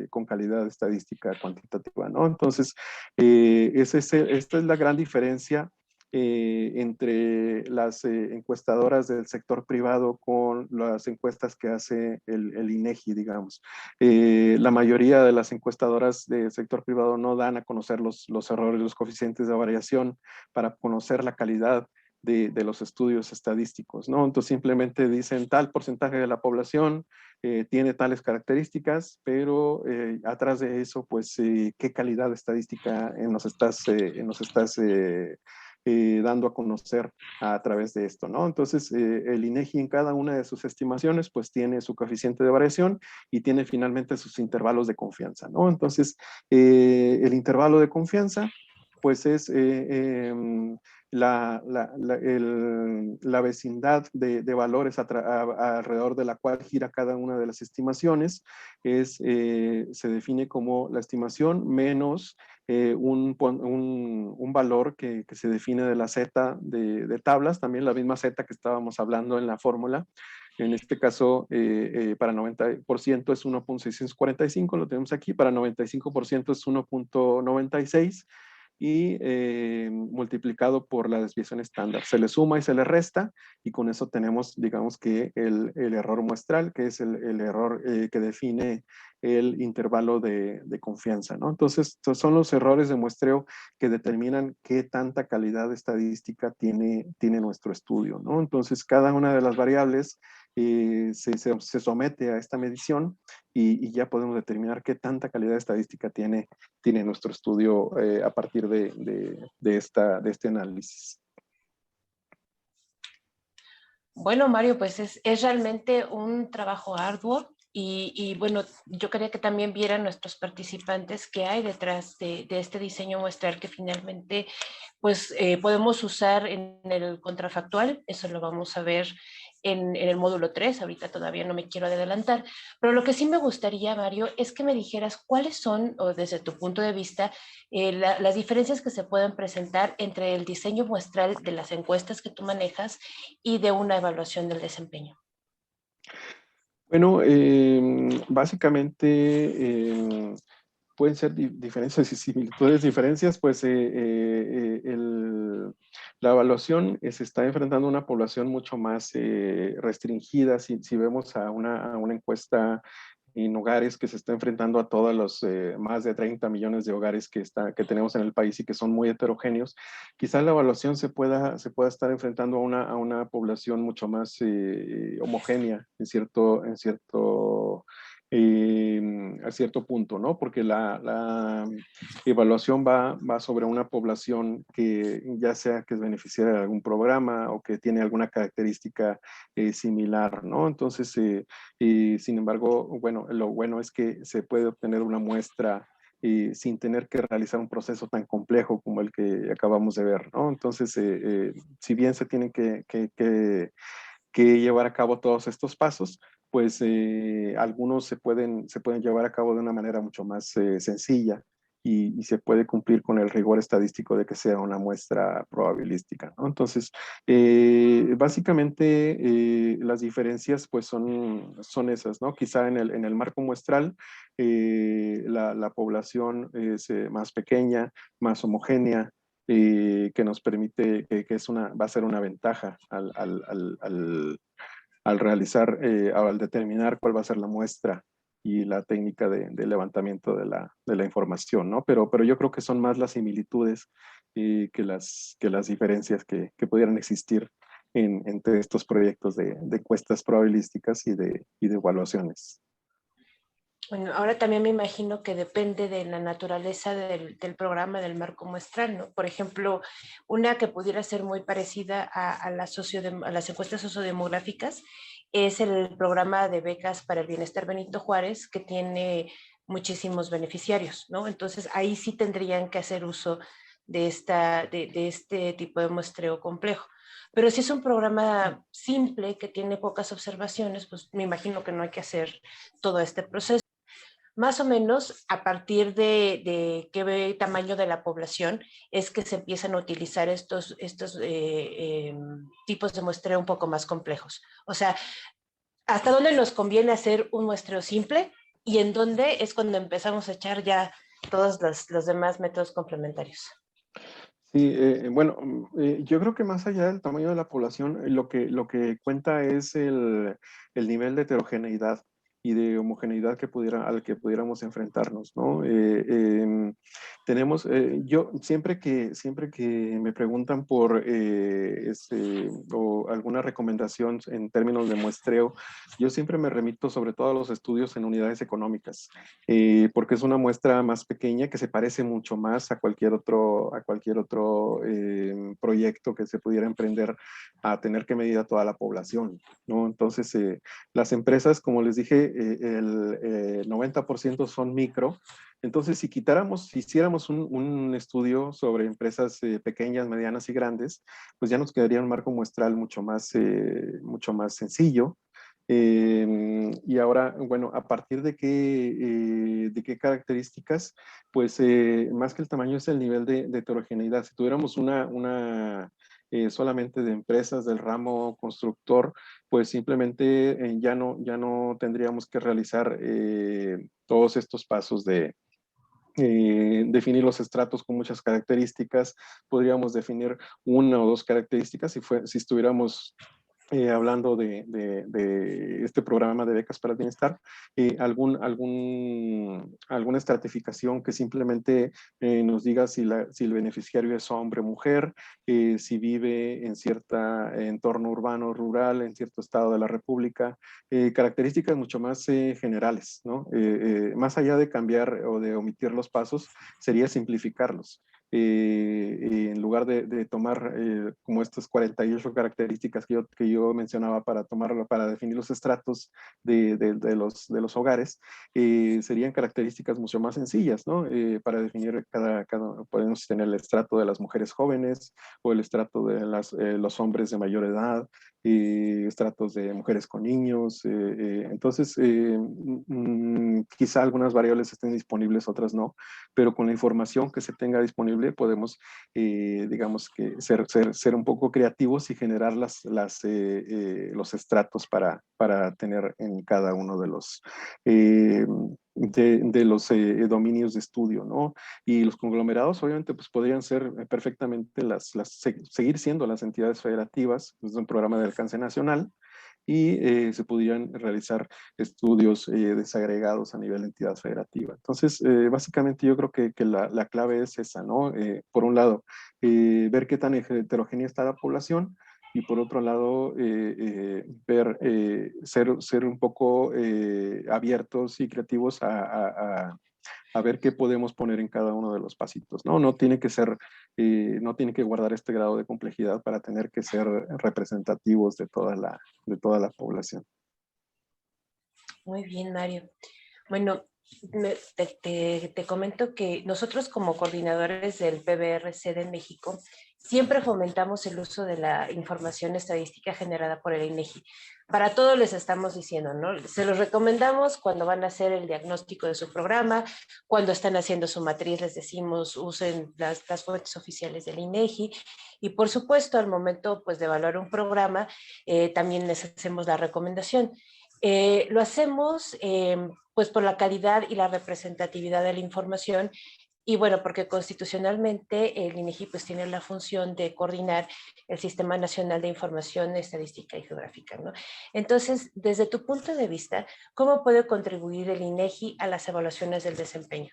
con calidad estadística cuantitativa, ¿no? Entonces, esta es la gran diferencia entre las encuestadoras del sector privado con las encuestas que hace el INEGI, digamos. La mayoría de las encuestadoras del sector privado no dan a conocer los errores, los coeficientes de variación para conocer la calidad de los estudios estadísticos, ¿no? Entonces simplemente dicen tal porcentaje de la población tiene tales características, pero atrás de eso, pues, ¿qué calidad estadística nos estás dando a conocer a través de esto, ¿no? Entonces, el INEGI en cada una de sus estimaciones, pues tiene su coeficiente de variación y tiene finalmente sus intervalos de confianza, ¿no? Entonces, el intervalo de confianza, pues es la vecindad de valores alrededor de la cual gira cada una de las estimaciones. Se define como la estimación menos un valor que se define de la Z de tablas, también la misma Z que estábamos hablando en la fórmula. En este caso, para 90% es 1.645, lo tenemos aquí, para 95% es 1.96 y multiplicado por la desviación estándar. Se le suma y se le resta y con eso tenemos, digamos que el error muestral, que es el error que define el intervalo de confianza, ¿no? Entonces, estos son los errores de muestreo que determinan qué tanta calidad estadística tiene nuestro estudio, ¿no? Entonces, cada una de las variables se somete a esta medición y ya podemos determinar qué tanta calidad estadística tiene nuestro estudio a partir de este análisis. Bueno, Mario, pues es realmente un trabajo arduo y bueno, yo quería que también vieran nuestros participantes qué hay detrás de este diseño muestral que finalmente pues podemos usar en el contrafactual. Eso lo vamos a ver en el módulo 3. Ahorita todavía no me quiero adelantar, pero lo que sí me gustaría, Mario, es que me dijeras cuáles son, o desde tu punto de vista, las diferencias que se pueden presentar entre el diseño muestral de las encuestas que tú manejas y de una evaluación del desempeño. Bueno, básicamente pueden ser diferencias y similitudes. Diferencias, pues la evaluación se está enfrentando a una población mucho más restringida. Si vemos a una encuesta en hogares que se está enfrentando a todos los más de 30 millones de hogares que tenemos en el país y que son muy heterogéneos, quizás la evaluación se pueda estar enfrentando a una población mucho más homogénea a cierto punto, ¿no? Porque la evaluación va sobre una población que ya sea que es beneficiaria de algún programa o que tiene alguna característica similar, ¿no? Entonces, sin embargo, bueno, lo bueno es que se puede obtener una muestra sin tener que realizar un proceso tan complejo como el que acabamos de ver, ¿no? Entonces, si bien se tienen que llevar a cabo todos estos pasos, pues algunos se pueden llevar a cabo de una manera mucho más sencilla y se puede cumplir con el rigor estadístico de que sea una muestra probabilística, ¿no? Entonces, básicamente las diferencias pues son esas, ¿no? Quizá en el marco muestral la población es más pequeña, más homogénea, que nos permite, va a ser una ventaja al realizar, al determinar cuál va a ser la muestra y la técnica de levantamiento de la información, ¿no? Pero yo creo que son más las similitudes que las diferencias que pudieran existir entre estos proyectos de encuestas probabilísticas y de evaluaciones. Bueno, ahora también me imagino que depende de la naturaleza del programa, del marco muestral, ¿no? Por ejemplo, una que pudiera ser muy parecida a las encuestas sociodemográficas es el programa de becas para el bienestar Benito Juárez, que tiene muchísimos beneficiarios, ¿no? Entonces ahí sí tendrían que hacer uso de este tipo de muestreo complejo. Pero si es un programa simple que tiene pocas observaciones, pues me imagino que no hay que hacer todo este proceso. Más o menos a partir de qué tamaño de la población es que se empiezan a utilizar estos tipos de muestreo un poco más complejos. O sea, ¿hasta dónde nos conviene hacer un muestreo simple y en dónde es cuando empezamos a echar ya todos los demás métodos complementarios? Sí, bueno, yo creo que más allá del tamaño de la población, lo que cuenta es el nivel de heterogeneidad y de homogeneidad al que pudiéramos enfrentarnos, ¿no? Yo siempre que me preguntan por o alguna recomendación en términos de muestreo, yo siempre me remito sobre todo a los estudios en unidades económicas, porque es una muestra más pequeña que se parece mucho más a cualquier otro proyecto que se pudiera emprender a tener que medir a toda la población, ¿no? Entonces, las empresas, como les dije, el 90% son micro. Entonces, si hiciéramos un estudio sobre empresas pequeñas, medianas y grandes, pues ya nos quedaría un marco muestral mucho más sencillo. Y ahora, bueno, a partir de qué características, pues más que el tamaño es el nivel de heterogeneidad. Si tuviéramos solamente de empresas del ramo constructor, pues simplemente ya no tendríamos que realizar todos estos pasos de definir los estratos con muchas características. Podríamos definir una o dos características si estuviéramos hablando de este programa de becas para el bienestar, alguna estratificación que simplemente nos diga si el beneficiario es hombre o mujer, si vive en cierta entorno urbano o rural, en cierto estado de la República, características mucho más generales, ¿no? Más allá de cambiar o de omitir los pasos, sería simplificarlos. En lugar de tomar como estas 48 características que yo mencionaba para definir los estratos de los hogares, serían características mucho más sencillas, ¿no? Para definir podemos tener el estrato de las mujeres jóvenes o el estrato de los hombres de mayor edad, estratos de mujeres con niños. Entonces, quizá algunas variables estén disponibles, otras no, pero con la información que se tenga disponible podemos, digamos que ser un poco creativos y generar los estratos para tener en cada uno eh, de los dominios de estudio, ¿no? Y los conglomerados, obviamente, pues podrían ser perfectamente seguir siendo las entidades federativas, es un programa de alcance nacional, y se pudieran realizar estudios desagregados a nivel de entidad federativa. Entonces, básicamente yo creo que la clave es esa, ¿no? Por un lado, ver qué tan heterogénea está la población y por otro lado, ser un poco abiertos y creativos a ver qué podemos poner en cada uno de los pasitos, ¿no? No tiene que guardar este grado de complejidad para tener que ser representativos de toda la población. Muy bien, Mario. Bueno, te comento que nosotros como coordinadores del PBRC de México siempre fomentamos el uso de la información estadística generada por el INEGI. Para todos les estamos diciendo, ¿no? Se los recomendamos cuando van a hacer el diagnóstico de su programa, cuando están haciendo su matriz, les decimos usen las fuentes oficiales del INEGI y por supuesto al momento pues, de evaluar un programa también les hacemos la recomendación. Lo hacemos pues por la calidad y la representatividad de la información y bueno, porque constitucionalmente el INEGI pues tiene la función de coordinar el Sistema Nacional de Información Estadística y Geográfica, ¿no? Entonces, desde tu punto de vista, ¿cómo puede contribuir el INEGI a las evaluaciones del desempeño?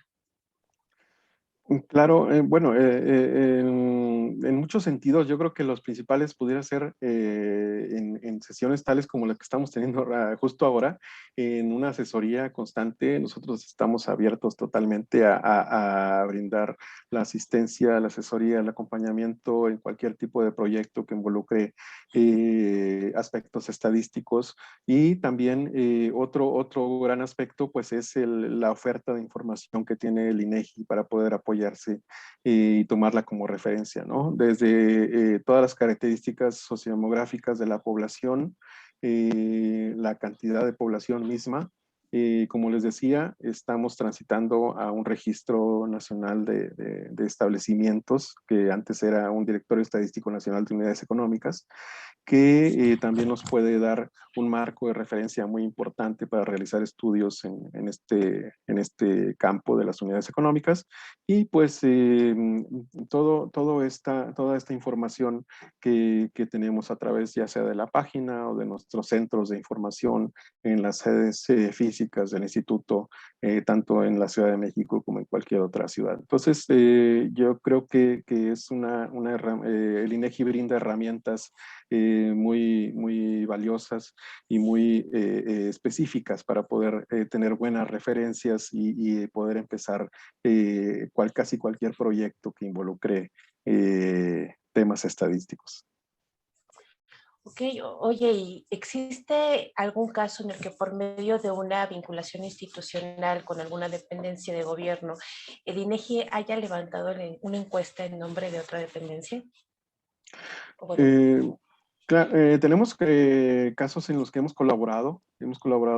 Claro, bueno, en muchos sentidos yo creo que los principales pudieran ser en sesiones tales como la que estamos teniendo justo ahora, en una asesoría constante. Nosotros estamos abiertos totalmente a brindar la asistencia, la asesoría, el acompañamiento en cualquier tipo de proyecto que involucre aspectos estadísticos y también otro gran aspecto pues es la oferta de información que tiene el INEGI para poder apoyarse y tomarla como referencia, ¿no? ¿no? Desde todas las características sociodemográficas de la población, la cantidad de población misma. Como les decía, estamos transitando a un registro nacional de establecimientos, que antes era un directorio estadístico nacional de unidades económicas, que también nos puede dar un marco de referencia muy importante para realizar estudios en este campo de las unidades económicas. Y pues toda esta información que tenemos a través ya sea de la página o de nuestros centros de información en las sedes físicas del instituto, tanto en la Ciudad de México como en cualquier otra ciudad. Entonces, yo creo que es el INEGI brinda herramientas muy valiosas y muy específicas para poder tener buenas referencias y poder empezar casi cualquier proyecto que involucre temas estadísticos. Ok, oye, ¿y existe algún caso en el que por medio de una vinculación institucional con alguna dependencia de gobierno, el INEGI haya levantado una encuesta en nombre de otra dependencia? O bueno, Eh, Tenemos casos en los que hemos colaborado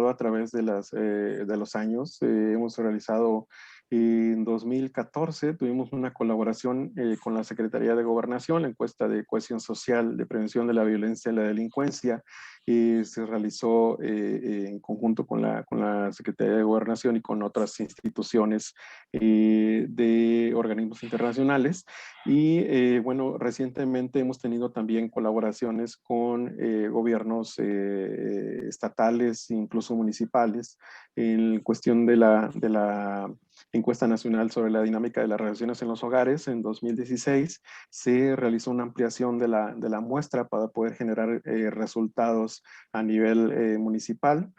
a través de los años. Hemos realizado en 2014, tuvimos una colaboración con la Secretaría de Gobernación, la encuesta de cohesión social, de prevención de la violencia y la delincuencia. Se realizó en conjunto con la Secretaría de Gobernación y con otras instituciones de organismos internacionales. Y bueno, recientemente hemos tenido también colaboraciones con gobiernos estatales, incluso municipales, en cuestión de la encuesta nacional sobre la dinámica de las relaciones en los hogares. En 2016 se realizó una ampliación de la muestra para poder generar resultados a nivel municipal.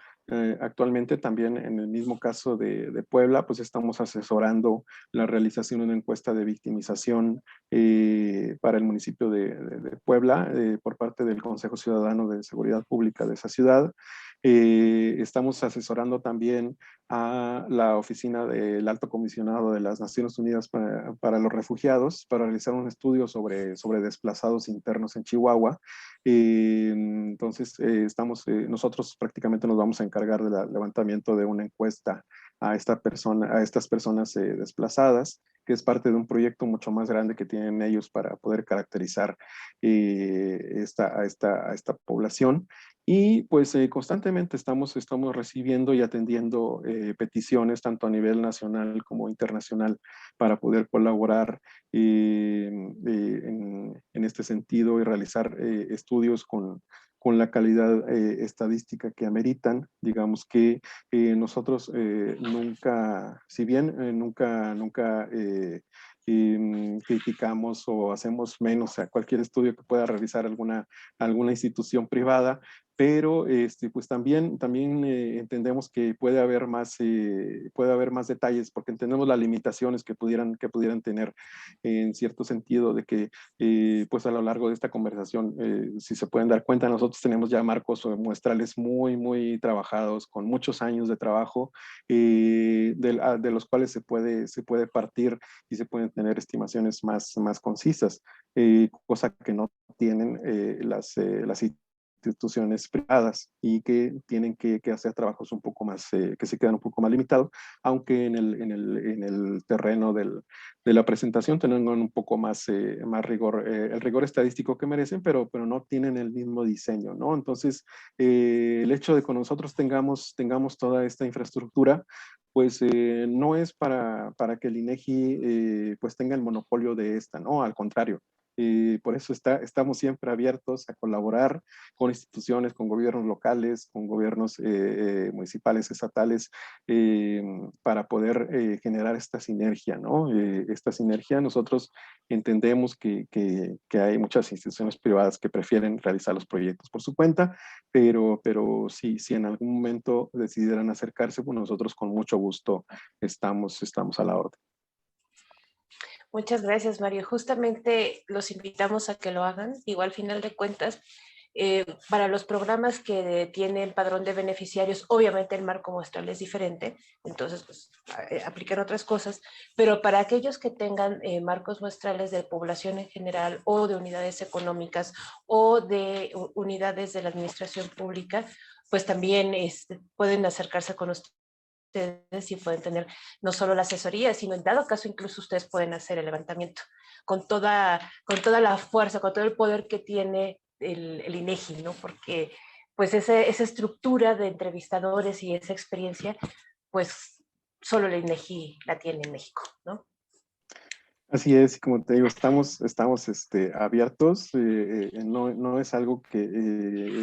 Actualmente también en el mismo caso de Puebla, pues estamos asesorando la realización de una encuesta de victimización para el municipio de Puebla por parte del Consejo Ciudadano de Seguridad Pública de esa ciudad. Estamos asesorando también a la oficina del Alto Comisionado de las Naciones Unidas para los Refugiados para realizar un estudio sobre desplazados internos en Chihuahua. Entonces, nosotros prácticamente nos vamos a encargar del levantamiento de una encuesta a estas personas desplazadas, que es parte de un proyecto mucho más grande que tienen ellos para poder caracterizar a esta población. Y pues constantemente estamos recibiendo y atendiendo peticiones tanto a nivel nacional como internacional para poder colaborar en este sentido y realizar estudios con la calidad estadística que ameritan. Digamos que nosotros nunca, si bien nunca criticamos o hacemos menos a cualquier estudio que pueda realizar alguna institución privada, pero pues también entendemos que puede haber más detalles, porque entendemos las limitaciones que pudieran tener en cierto sentido de que pues a lo largo de esta conversación, si se pueden dar cuenta, nosotros tenemos ya marcos muestrales muy trabajados, con muchos años de trabajo, de los cuales se puede partir y se pueden tener estimaciones más concisas, cosa que no tienen las instituciones privadas y que tienen que hacer trabajos un poco más, que se quedan un poco más limitados, aunque en el terreno de la presentación tengan un poco más rigor, el rigor estadístico que merecen, pero no tienen el mismo diseño, ¿no? Entonces, el hecho de que nosotros tengamos toda esta infraestructura, pues no es para que el INEGI pues tenga el monopolio de esta, ¿no? Al contrario. Por eso estamos siempre abiertos a colaborar con instituciones, con gobiernos locales, con gobiernos municipales, estatales, para poder generar esta sinergia, ¿no? Esta sinergia, nosotros entendemos que hay muchas instituciones privadas que prefieren realizar los proyectos por su cuenta, pero si en algún momento decidieran acercarse, pues nosotros con mucho gusto estamos a la orden. muchas gracias, Mario. Justamente los invitamos a que lo hagan. Igual, al final de cuentas, Para los programas que tienen padrón de beneficiarios, obviamente el marco muestral es diferente, entonces pues, aplican otras cosas, pero para aquellos que tengan marcos muestrales de población en general o de unidades económicas o de unidades de la administración pública, pues también pueden acercarse con ustedes y pueden tener no solo la asesoría, sino en dado caso incluso ustedes pueden hacer el levantamiento con toda la fuerza, con todo el poder que tiene el INEGI, ¿no? Porque pues esa estructura de entrevistadores y esa experiencia, pues solo el INEGI la tiene en México, ¿no? Así es, y como te digo, estamos abiertos, no es algo que,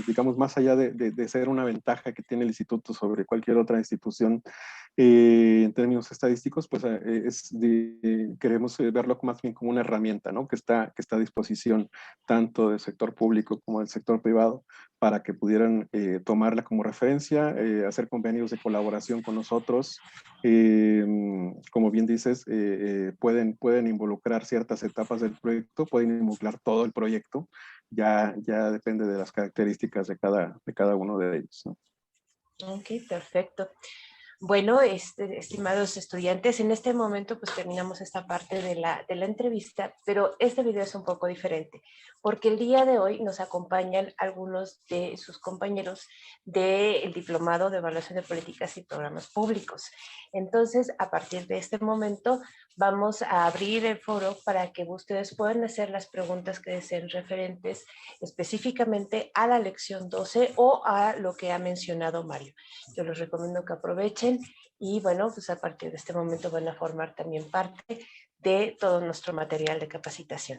digamos, más allá de ser una ventaja que tiene el instituto sobre cualquier otra institución en términos estadísticos, pues queremos verlo más bien como una herramienta, ¿no? Que está a disposición tanto del sector público como del sector privado para que pudieran tomarla como referencia, hacer convenios de colaboración con nosotros. Como bien dices, pueden involucrar ciertas etapas del proyecto, pueden involucrar todo el proyecto, ya depende de las características de cada uno de ellos, ¿no? Ok, perfecto. Bueno, estimados estudiantes, en este momento pues terminamos esta parte de la entrevista, pero este video es un poco diferente, porque el día de hoy nos acompañan algunos de sus compañeros del Diplomado de Evaluación de Políticas y Programas Públicos. Entonces, a partir de este momento, vamos a abrir el foro para que ustedes puedan hacer las preguntas que deseen referentes específicamente a la lección 12 o a lo que ha mencionado Mario. Yo les recomiendo que aprovechen y bueno, pues a partir de este momento van a formar también parte de todo nuestro material de capacitación.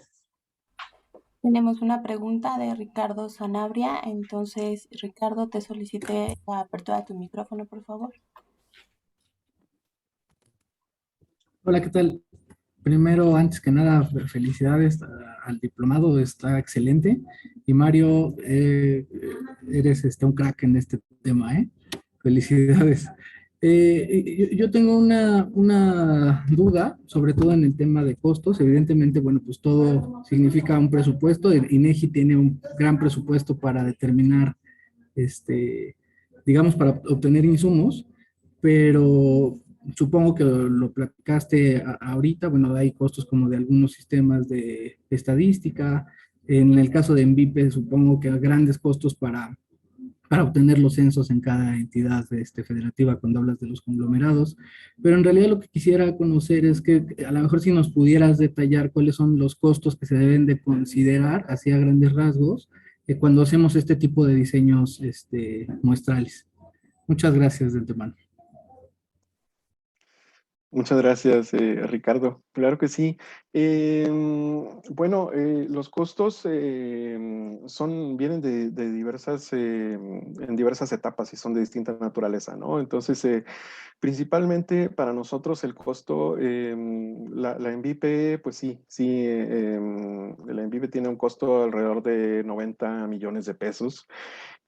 Tenemos una pregunta de Ricardo Sanabria. Entonces, Ricardo, te solicité la apertura de tu micrófono, por favor. Hola, ¿qué tal? Primero, antes que nada, felicidades al diplomado, está excelente. Y Mario, eres un crack en este tema, ¿eh? Felicidades. Yo tengo una duda, sobre todo en el tema de costos. Evidentemente, bueno, pues todo significa un presupuesto. El INEGI tiene un gran presupuesto para determinar, digamos, para obtener insumos, pero supongo que lo platicaste ahorita, bueno, hay costos como de algunos sistemas de estadística. En el caso de Envipe, supongo que hay grandes costos para obtener los censos en cada entidad federativa cuando hablas de los conglomerados. Pero en realidad lo que quisiera conocer es que a lo mejor si nos pudieras detallar cuáles son los costos que se deben de considerar, así a grandes rasgos, cuando hacemos este tipo de diseños muestrales. Muchas gracias de antemano. Muchas gracias, Ricardo. Claro que sí. Bueno, los costos vienen de diversas, en diversas etapas y son de distinta naturaleza, ¿no? Entonces, principalmente para nosotros el costo, la Envipe, pues sí, la Envipe tiene un costo alrededor de 90 millones de pesos.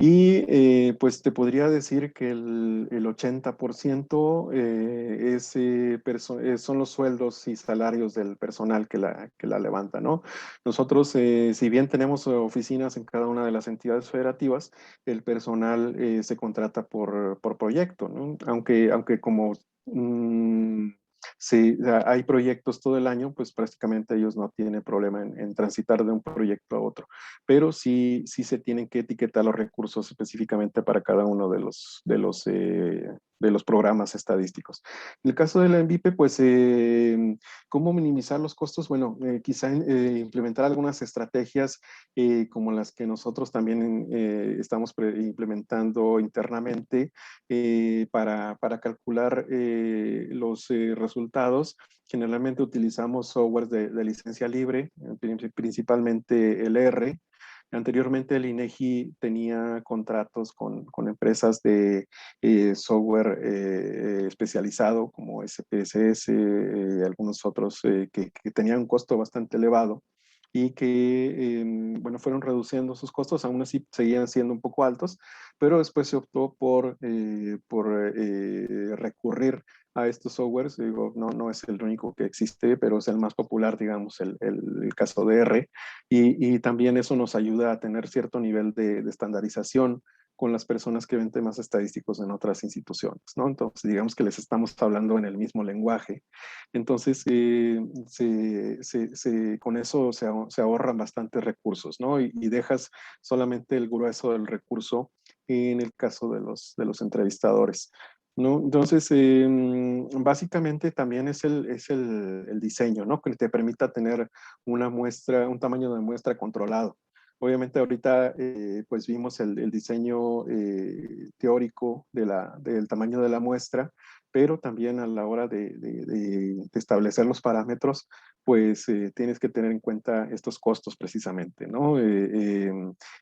Y pues te podría decir que el 80% son los sueldos y salarios del personal que la levanta, ¿no? Nosotros, si bien tenemos oficinas en cada una de las entidades federativas, el personal se contrata por proyecto, ¿no? Aunque como sí, hay proyectos todo el año, pues prácticamente ellos no tienen problema en transitar de un proyecto a otro, pero sí se tienen que etiquetar los recursos específicamente para cada uno de los programas estadísticos. En el caso de la Envipe, pues, ¿cómo minimizar los costos? Bueno, quizá implementar algunas estrategias como las que nosotros también estamos implementando internamente para calcular los resultados. Generalmente utilizamos software de licencia libre, principalmente el R. Anteriormente el INEGI tenía contratos con empresas de software especializado como SPSS, algunos otros que tenían un costo bastante elevado y que, bueno, fueron reduciendo sus costos, aún así seguían siendo un poco altos, pero después se optó por recurrir a estos softwares. Digo, no es el único que existe, pero es el más popular, digamos, el caso de R. Y también eso nos ayuda a tener cierto nivel de estandarización con las personas que ven temas estadísticos en otras instituciones, ¿no? Entonces, digamos que les estamos hablando en el mismo lenguaje. Entonces, con eso se ahorran bastantes recursos, ¿no? Y dejas solamente el grueso del recurso en el caso de los entrevistadores, ¿no? Entonces, básicamente también es el diseño, ¿no? Que te permita tener una muestra, un tamaño de muestra controlado. Obviamente ahorita pues vimos el diseño teórico del tamaño de la muestra, pero también a la hora de establecer los parámetros, pues tienes que tener en cuenta estos costos precisamente, ¿no?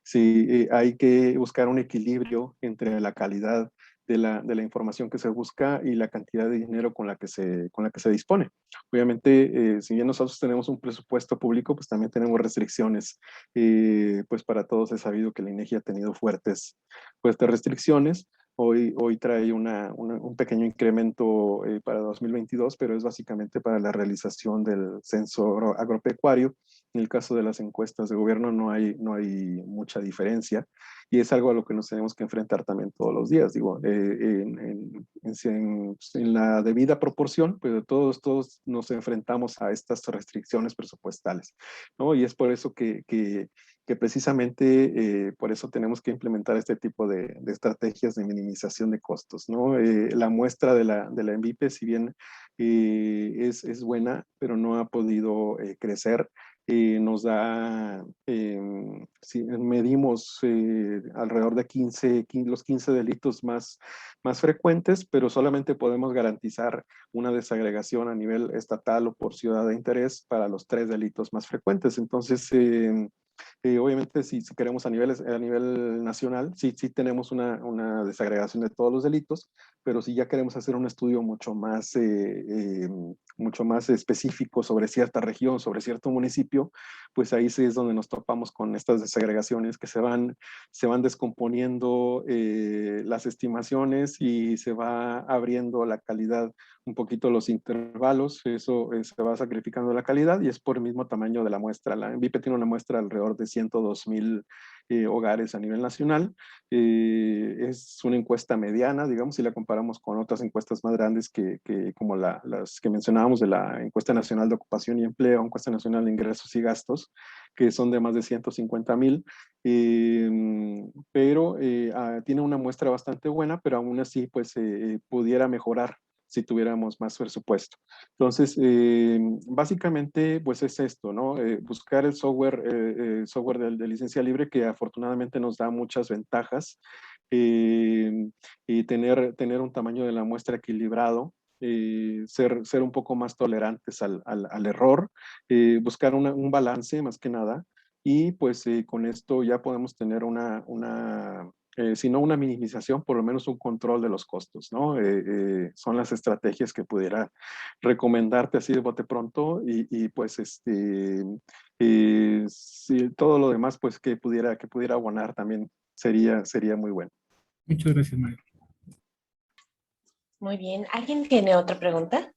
Sí, hay que buscar un equilibrio entre la calidad de la información que se busca y la cantidad de dinero con la que se dispone. Obviamente, si bien nosotros tenemos un presupuesto público, pues también tenemos restricciones. Pues para todos es sabido que la INEGI ha tenido fuertes restricciones. Hoy trae un pequeño incremento para 2022, pero es básicamente para la realización del censo agropecuario. En el caso de las encuestas de gobierno no hay mucha diferencia y es algo a lo que nos tenemos que enfrentar también todos los días. Digo, en la debida proporción, pero todos nos enfrentamos a estas restricciones presupuestales, ¿no? Y es por eso que precisamente por eso tenemos que implementar este tipo de estrategias de minimización de costos, ¿no? La muestra de la MVP, si bien es buena, pero no ha podido crecer. Nos da, si medimos alrededor de los 15 delitos más frecuentes, pero solamente podemos garantizar una desagregación a nivel estatal o por ciudad de interés para los 3 delitos más frecuentes. Entonces, obviamente, si queremos a nivel nacional, sí tenemos una desagregación de todos los delitos, pero si ya queremos hacer un estudio mucho más específico sobre cierta región, sobre cierto municipio, pues ahí sí es donde nos topamos con estas desagregaciones que se van descomponiendo las estimaciones y se va abriendo la calidad, un poquito los intervalos, eso se va sacrificando la calidad y es por el mismo tamaño de la muestra. La MVP tiene una muestra alrededor de 102,000 hogares a nivel nacional. Es una encuesta mediana, digamos, si la comparamos con otras encuestas más grandes como las que mencionábamos de la Encuesta Nacional de Ocupación y Empleo, Encuesta Nacional de Ingresos y Gastos, que son de más de 150,000. Pero tiene una muestra bastante buena, pero aún así pues pudiera mejorar si tuviéramos más presupuesto. Entonces, básicamente, pues es esto, ¿no? Buscar el software de licencia libre que afortunadamente nos da muchas ventajas y tener un tamaño de la muestra equilibrado, ser un poco más tolerantes al error, buscar un balance más que nada y pues con esto ya podemos tener si no una minimización, por lo menos un control de los costos, ¿no? Son las estrategias que pudiera recomendarte así de bote pronto y pues sí, todo lo demás pues que pudiera abonar también sería muy bueno. Muchas gracias, Mario. Muy bien. ¿Alguien tiene otra pregunta?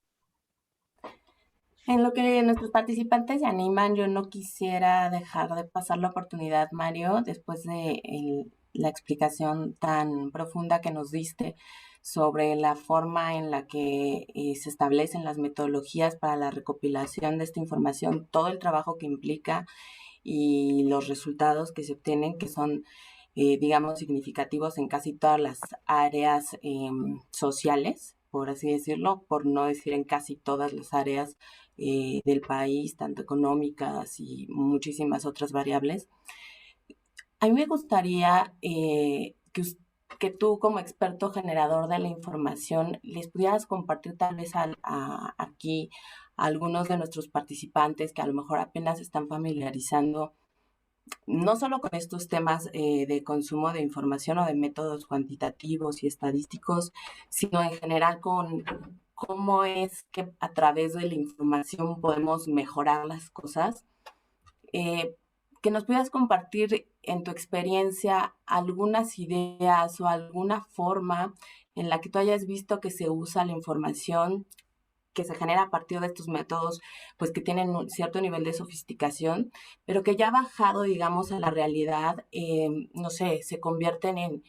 En lo que nuestros participantes se animan, yo no quisiera dejar de pasar la oportunidad, Mario, después de la explicación tan profunda que nos diste sobre la forma en la que se establecen las metodologías para la recopilación de esta información, todo el trabajo que implica y los resultados que se obtienen, que son, digamos, significativos en casi todas las áreas sociales, por así decirlo, por no decir en casi todas las áreas del país, tanto económicas y muchísimas otras variables. A mí me gustaría que tú, como experto generador de la información, les pudieras compartir tal vez aquí a algunos de nuestros participantes que a lo mejor apenas están familiarizando no solo con estos temas de consumo de información o de métodos cuantitativos y estadísticos, sino en general con cómo es que a través de la información podemos mejorar las cosas. que nos puedas compartir en tu experiencia algunas ideas o alguna forma en la que tú hayas visto que se usa la información que se genera a partir de estos métodos, pues que tienen un cierto nivel de sofisticación, pero que ya ha bajado, digamos, a la realidad, no sé, se convierten en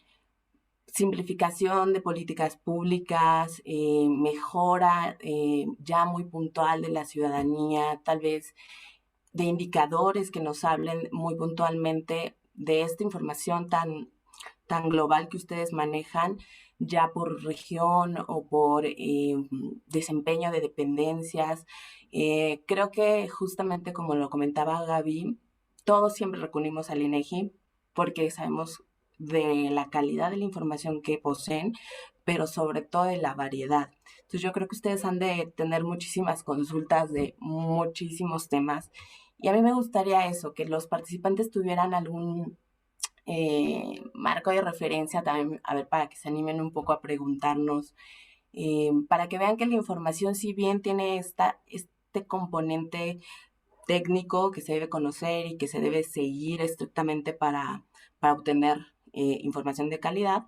simplificación de políticas públicas, mejora ya muy puntual de la ciudadanía, tal vez de indicadores que nos hablen muy puntualmente de esta información tan global que ustedes manejan, ya por región o por desempeño de dependencias. Creo que justamente como lo comentaba Gaby, todos siempre recurrimos al INEGI porque sabemos de la calidad de la información que poseen, pero sobre todo de la variedad. Entonces yo creo que ustedes han de tener muchísimas consultas de muchísimos temas y a mí me gustaría eso, que los participantes tuvieran algún marco de referencia también, a ver, para que se animen un poco a preguntarnos, para que vean que la información, si bien tiene este componente técnico que se debe conocer y que se debe seguir estrictamente para obtener información de calidad,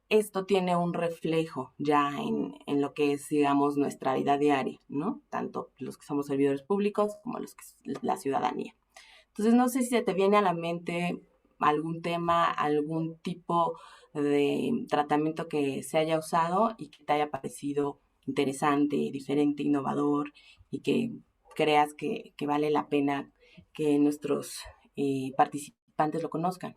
esto tiene un reflejo ya en lo que es, digamos, nuestra vida diaria, ¿no? Tanto los que somos servidores públicos como los que es la ciudadanía. Entonces, no sé si se te viene a la mente algún tema, algún tipo de tratamiento que se haya usado y que te haya parecido interesante, diferente, innovador y que creas que vale la pena que nuestros participantes lo conozcan.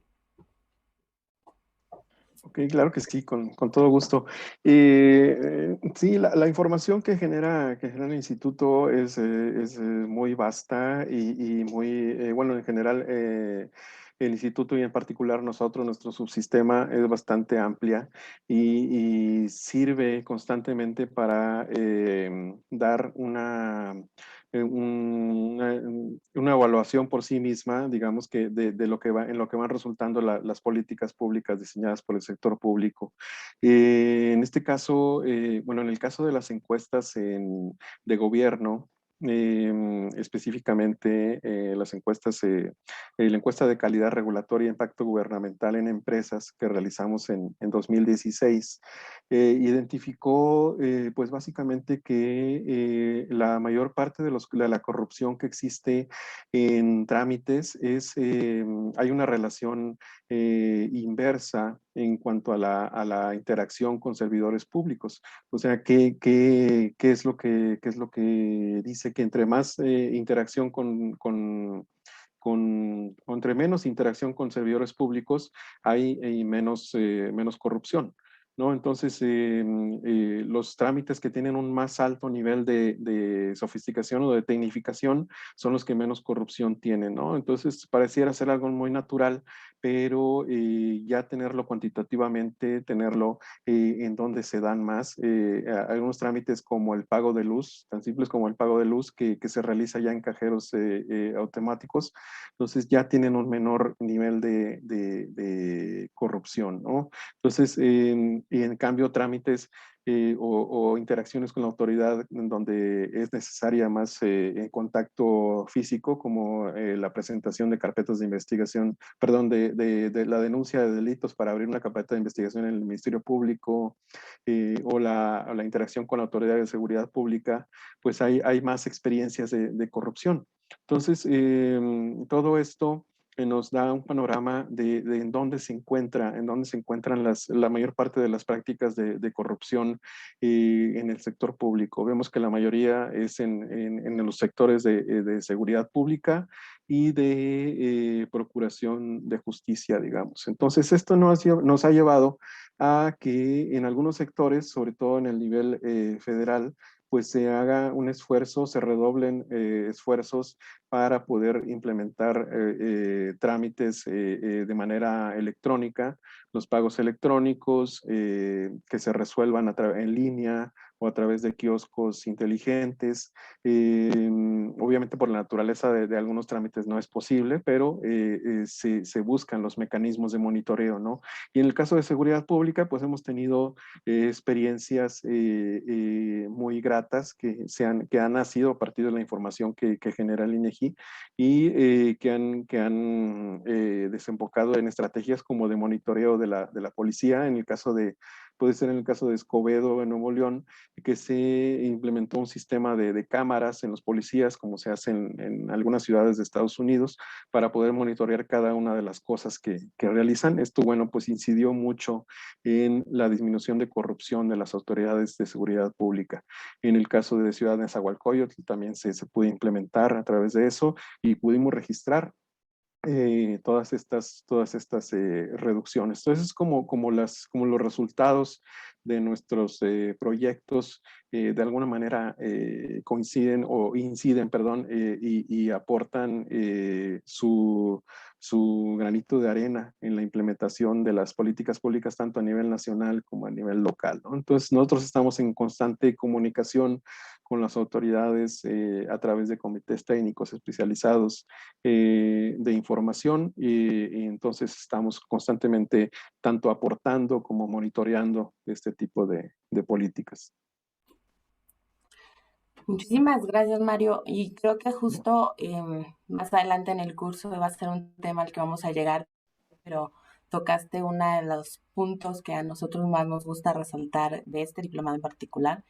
Ok, claro que sí, con todo gusto. Sí, la información que genera el instituto es muy vasta y muy, bueno, en general, el instituto y en particular nosotros, nuestro subsistema es bastante amplia y sirve constantemente para dar una evaluación por sí misma, digamos que de lo que va, en lo que van resultando las políticas públicas diseñadas por el sector público. En este caso, bueno, en el caso de las encuestas de gobierno, específicamente las encuestas, la encuesta de calidad regulatoria e impacto gubernamental en empresas que realizamos en 2016, identificó pues básicamente que la mayor parte de la corrupción que existe en trámites hay una relación inversa en cuanto a la interacción con servidores públicos. O sea, ¿qué es lo qué es lo que dice que entre más interacción entre menos interacción con servidores públicos hay menos corrupción? ¿No? Entonces, los trámites que tienen un más alto nivel de sofisticación o de tecnificación son los que menos corrupción tienen, ¿no? Entonces, pareciera ser algo muy natural, pero ya tenerlo cuantitativamente, tenerlo en donde se dan más, algunos trámites como el pago de luz, tan simples como el pago de luz que se realiza ya en cajeros automáticos, entonces ya tienen un menor nivel de corrupción, ¿no? Entonces, y en cambio, trámites o interacciones con la autoridad en donde es necesaria más contacto físico, como la presentación de carpetas de investigación, perdón, de la denuncia de delitos para abrir una carpeta de investigación en el Ministerio Público, o la interacción con la autoridad de seguridad pública, pues hay más experiencias de corrupción. Entonces, todo esto nos da un panorama de en dónde se encuentran la mayor parte de las prácticas de corrupción en el sector público. Vemos que la mayoría es en los sectores de seguridad pública y de procuración de justicia, digamos. Entonces, esto nos ha llevado a que en algunos sectores, sobre todo en el nivel federal, pues se haga un esfuerzo, se redoblen esfuerzos para poder implementar trámites de manera electrónica, los pagos electrónicos que se resuelvan en línea o a través de kioscos inteligentes. Obviamente por la naturaleza de algunos trámites no es posible, pero se buscan los mecanismos de monitoreo, ¿no? Y en el caso de seguridad pública, pues hemos tenido experiencias muy gratas gratas que han nacido a partir de la información que genera el INEGI y que han desembocado en estrategias como de monitoreo de la policía, puede ser en el caso de Escobedo, en Nuevo León, que se implementó un sistema de cámaras en los policías, como se hace en algunas ciudades de Estados Unidos, para poder monitorear cada una de las cosas que realizan. Esto, bueno, pues incidió mucho en la disminución de corrupción de las autoridades de seguridad pública. En el caso de Ciudad Nezahualcóyotl también se pudo implementar a través de eso y pudimos registrar todas estas reducciones. Entonces, es como los resultados de nuestros proyectos de alguna manera coinciden o inciden, perdón, y aportan su granito de arena en la implementación de las políticas públicas tanto a nivel nacional como a nivel local, ¿no? Entonces, nosotros estamos en constante comunicación con las autoridades a través de comités técnicos especializados de información y entonces estamos constantemente tanto aportando como monitoreando este tipo de políticas. Muchísimas gracias, Mario. Y creo que justo más adelante en el curso va a ser un tema al que vamos a llegar, pero tocaste uno de los puntos que a nosotros más nos gusta resaltar de este diplomado en particular,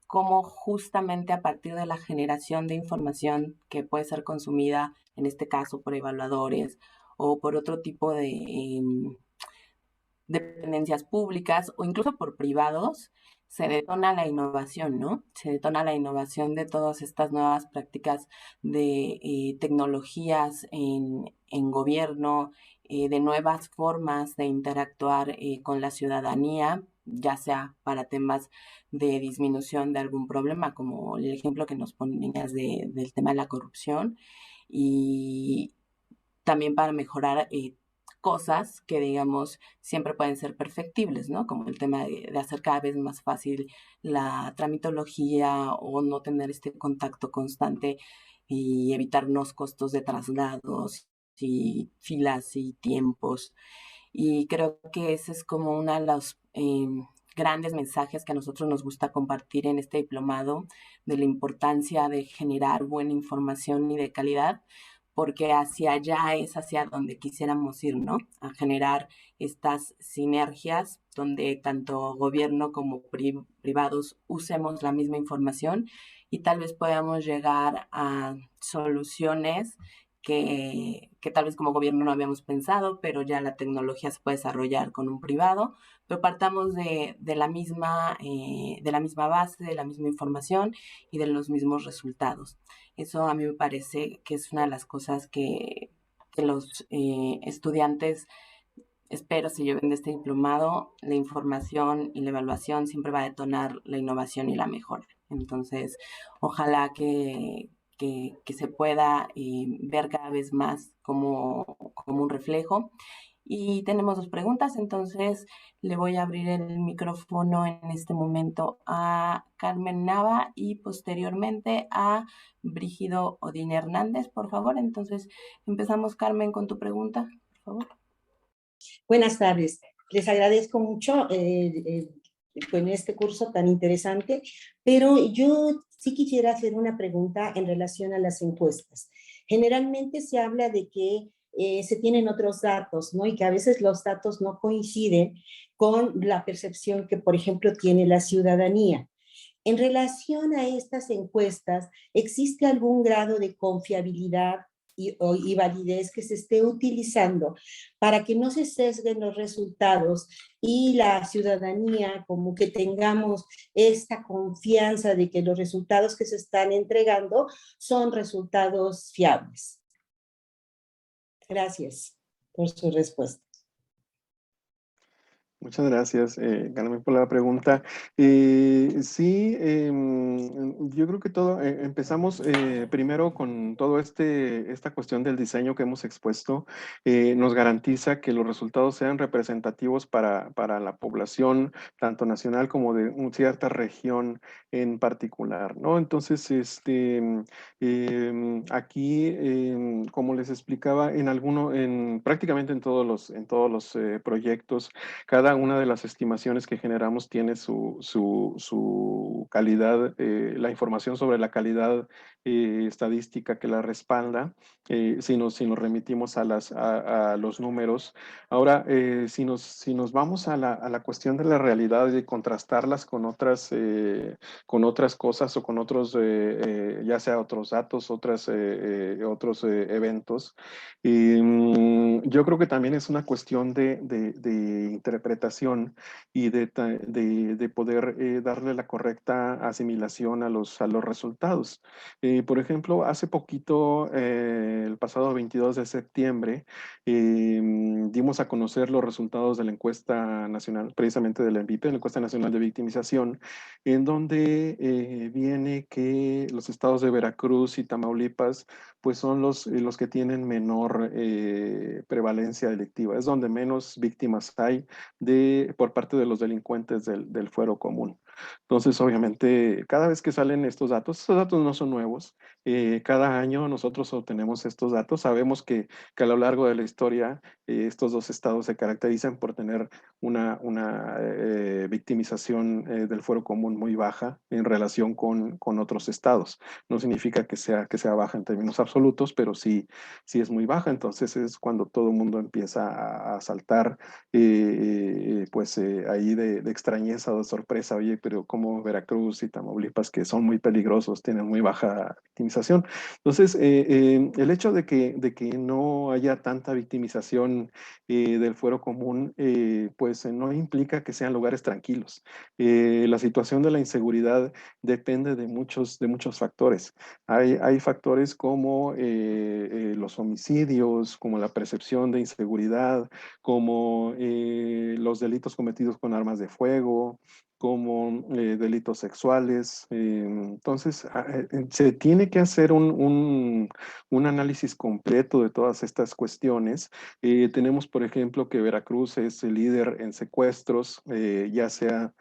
cómo justamente a partir de la generación de información que puede ser consumida, en este caso por evaluadores o por otro tipo de dependencias públicas o incluso por privados, se detona la innovación, ¿no? Se detona la innovación de todas estas nuevas prácticas de tecnologías en gobierno, de nuevas formas de interactuar con la ciudadanía, ya sea para temas de disminución de algún problema, como el ejemplo que nos ponías del tema de la corrupción, y también para mejorar cosas que, digamos, siempre pueden ser perfectibles, ¿no? Como el tema de hacer cada vez más fácil la tramitología o no tener este contacto constante y evitarnos costos de traslados y filas y tiempos. Y creo que ese es como uno de los grandes mensajes que a nosotros nos gusta compartir en este diplomado, de la importancia de generar buena información y de calidad, porque hacia allá es hacia donde quisiéramos ir, ¿no? A generar estas sinergias donde tanto gobierno como privados usemos la misma información y tal vez podamos llegar a soluciones que tal vez como gobierno no habíamos pensado, pero ya la tecnología se puede desarrollar con un privado, pero partamos de la misma base, de la misma información y de los mismos resultados. Eso a mí me parece que es una de las cosas que los estudiantes, espero, se lleven de este diplomado. La información y la evaluación siempre va a detonar la innovación y la mejora. Entonces, ojalá que se pueda ver cada vez más como un reflejo. Y tenemos dos preguntas, entonces le voy a abrir el micrófono en este momento a Carmen Nava y posteriormente a Brígido Odín Hernández, por favor. Entonces empezamos, Carmen, con tu pregunta, por favor. Buenas tardes. Les agradezco mucho con este curso tan interesante, pero yo sí quisiera hacer una pregunta en relación a las encuestas. Generalmente se habla de que se tienen otros datos, ¿no? Y que a veces los datos no coinciden con la percepción que, por ejemplo, tiene la ciudadanía. En relación a estas encuestas, ¿existe algún grado de confiabilidad y validez que se esté utilizando para que no se sesguen los resultados y la ciudadanía como que tengamos esta confianza de que los resultados que se están entregando son resultados fiables? Gracias por su respuesta. Muchas gracias, Carmen, por la pregunta. Sí, yo creo que empezamos primero con todo esta cuestión del diseño que hemos expuesto. Nos garantiza que los resultados sean representativos para la población, tanto nacional como de una cierta región en particular, ¿no? Entonces, aquí, como les explicaba, prácticamente en todos los proyectos, cada cada una de las estimaciones que generamos tiene su calidad, la información sobre la calidad estadística que la respalda, si nos remitimos a los números. Ahora, si nos vamos a la cuestión de la realidad y contrastarlas con otras cosas o con otros, ya sea otros datos, otros eventos, yo creo que también es una cuestión de interpretación y de poder darle la correcta asimilación a los resultados. Por ejemplo, hace poquito, el pasado 22 de septiembre, dimos a conocer los resultados de la encuesta nacional, precisamente de la ENVIPE, la encuesta nacional de victimización, en donde viene que los estados de Veracruz y Tamaulipas pues son los que tienen menor prevalencia delictiva, es donde menos víctimas hay por parte de los delincuentes del fuero común. Entonces, obviamente, cada vez que salen estos datos no son nuevos. Cada año nosotros obtenemos estos datos. Sabemos que a lo largo de la historia estos dos estados se caracterizan por tener una victimización del fuero común muy baja en relación con otros estados. No significa que sea baja en términos absolutos, pero sí es muy baja. Entonces es cuando todo el mundo empieza a saltar ahí de extrañeza o de sorpresa. Oye, pero como Veracruz y Tamaulipas, que son muy peligrosos, tienen muy baja victimización. Entonces, el hecho de que no haya tanta victimización del fuero común, pues no implica que sean lugares tranquilos. La situación de la inseguridad depende de muchos factores. Hay factores como los homicidios, como la percepción de inseguridad, como los delitos cometidos con armas de fuego, como delitos sexuales. Entonces, se tiene que hacer un análisis completo de todas estas cuestiones. Tenemos, por ejemplo, que Veracruz es el líder en secuestros, ya sea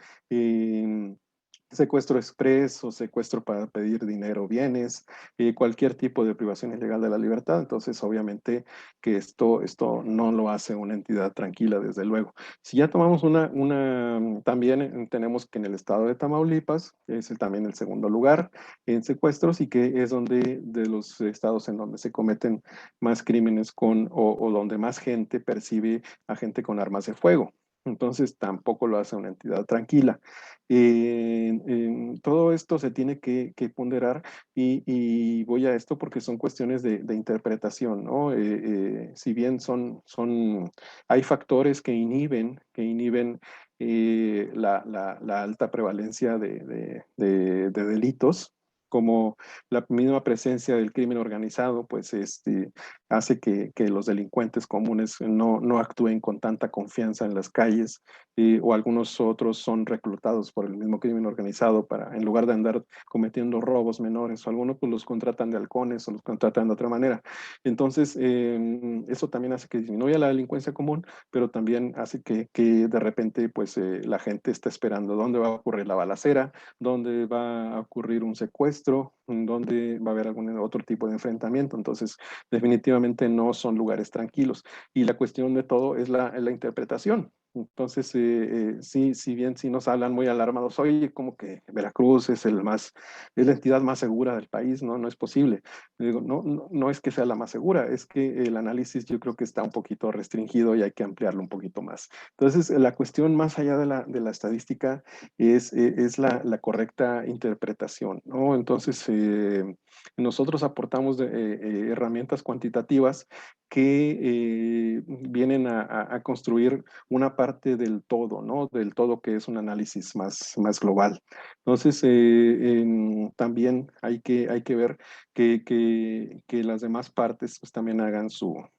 secuestro express o secuestro para pedir dinero o bienes, cualquier tipo de privación ilegal de la libertad. Entonces, obviamente que esto no lo hace una entidad tranquila, desde luego. Si ya tomamos también tenemos que en el estado de Tamaulipas es también el segundo lugar en secuestros y que es de los estados en donde se cometen más crímenes o donde más gente percibe a gente con armas de fuego. Entonces tampoco lo hace una entidad tranquila. Todo esto se tiene que ponderar y voy a esto porque son cuestiones de interpretación, ¿no? Si bien hay factores que inhiben la alta prevalencia de delitos, como la misma presencia del crimen organizado, pues hace que los delincuentes comunes no actúen con tanta confianza en las calles, o algunos otros son reclutados por el mismo crimen organizado en lugar de andar cometiendo robos menores, o algunos pues los contratan de halcones o los contratan de otra manera. Entonces, eso también hace que disminuya la delincuencia común, pero también hace que de repente pues la gente está esperando dónde va a ocurrir la balacera, dónde va a ocurrir un secuestro, dónde va a haber algún otro tipo de enfrentamiento. Entonces, definitivamente no son lugares tranquilos. Y la cuestión de todo es la interpretación. Entonces, si bien si nos hablan muy alarmados, oye, como que Veracruz es la entidad más segura del país, no es posible. Digo, no es que sea la más segura, es que el análisis yo creo que está un poquito restringido y hay que ampliarlo un poquito más. Entonces, la cuestión más allá de la estadística es la correcta interpretación, ¿no? Entonces, nosotros aportamos herramientas cuantitativas que vienen a construir una parte del todo, ¿no? Del todo que es un análisis más global. Entonces, también hay que ver que las demás partes pues, también hagan su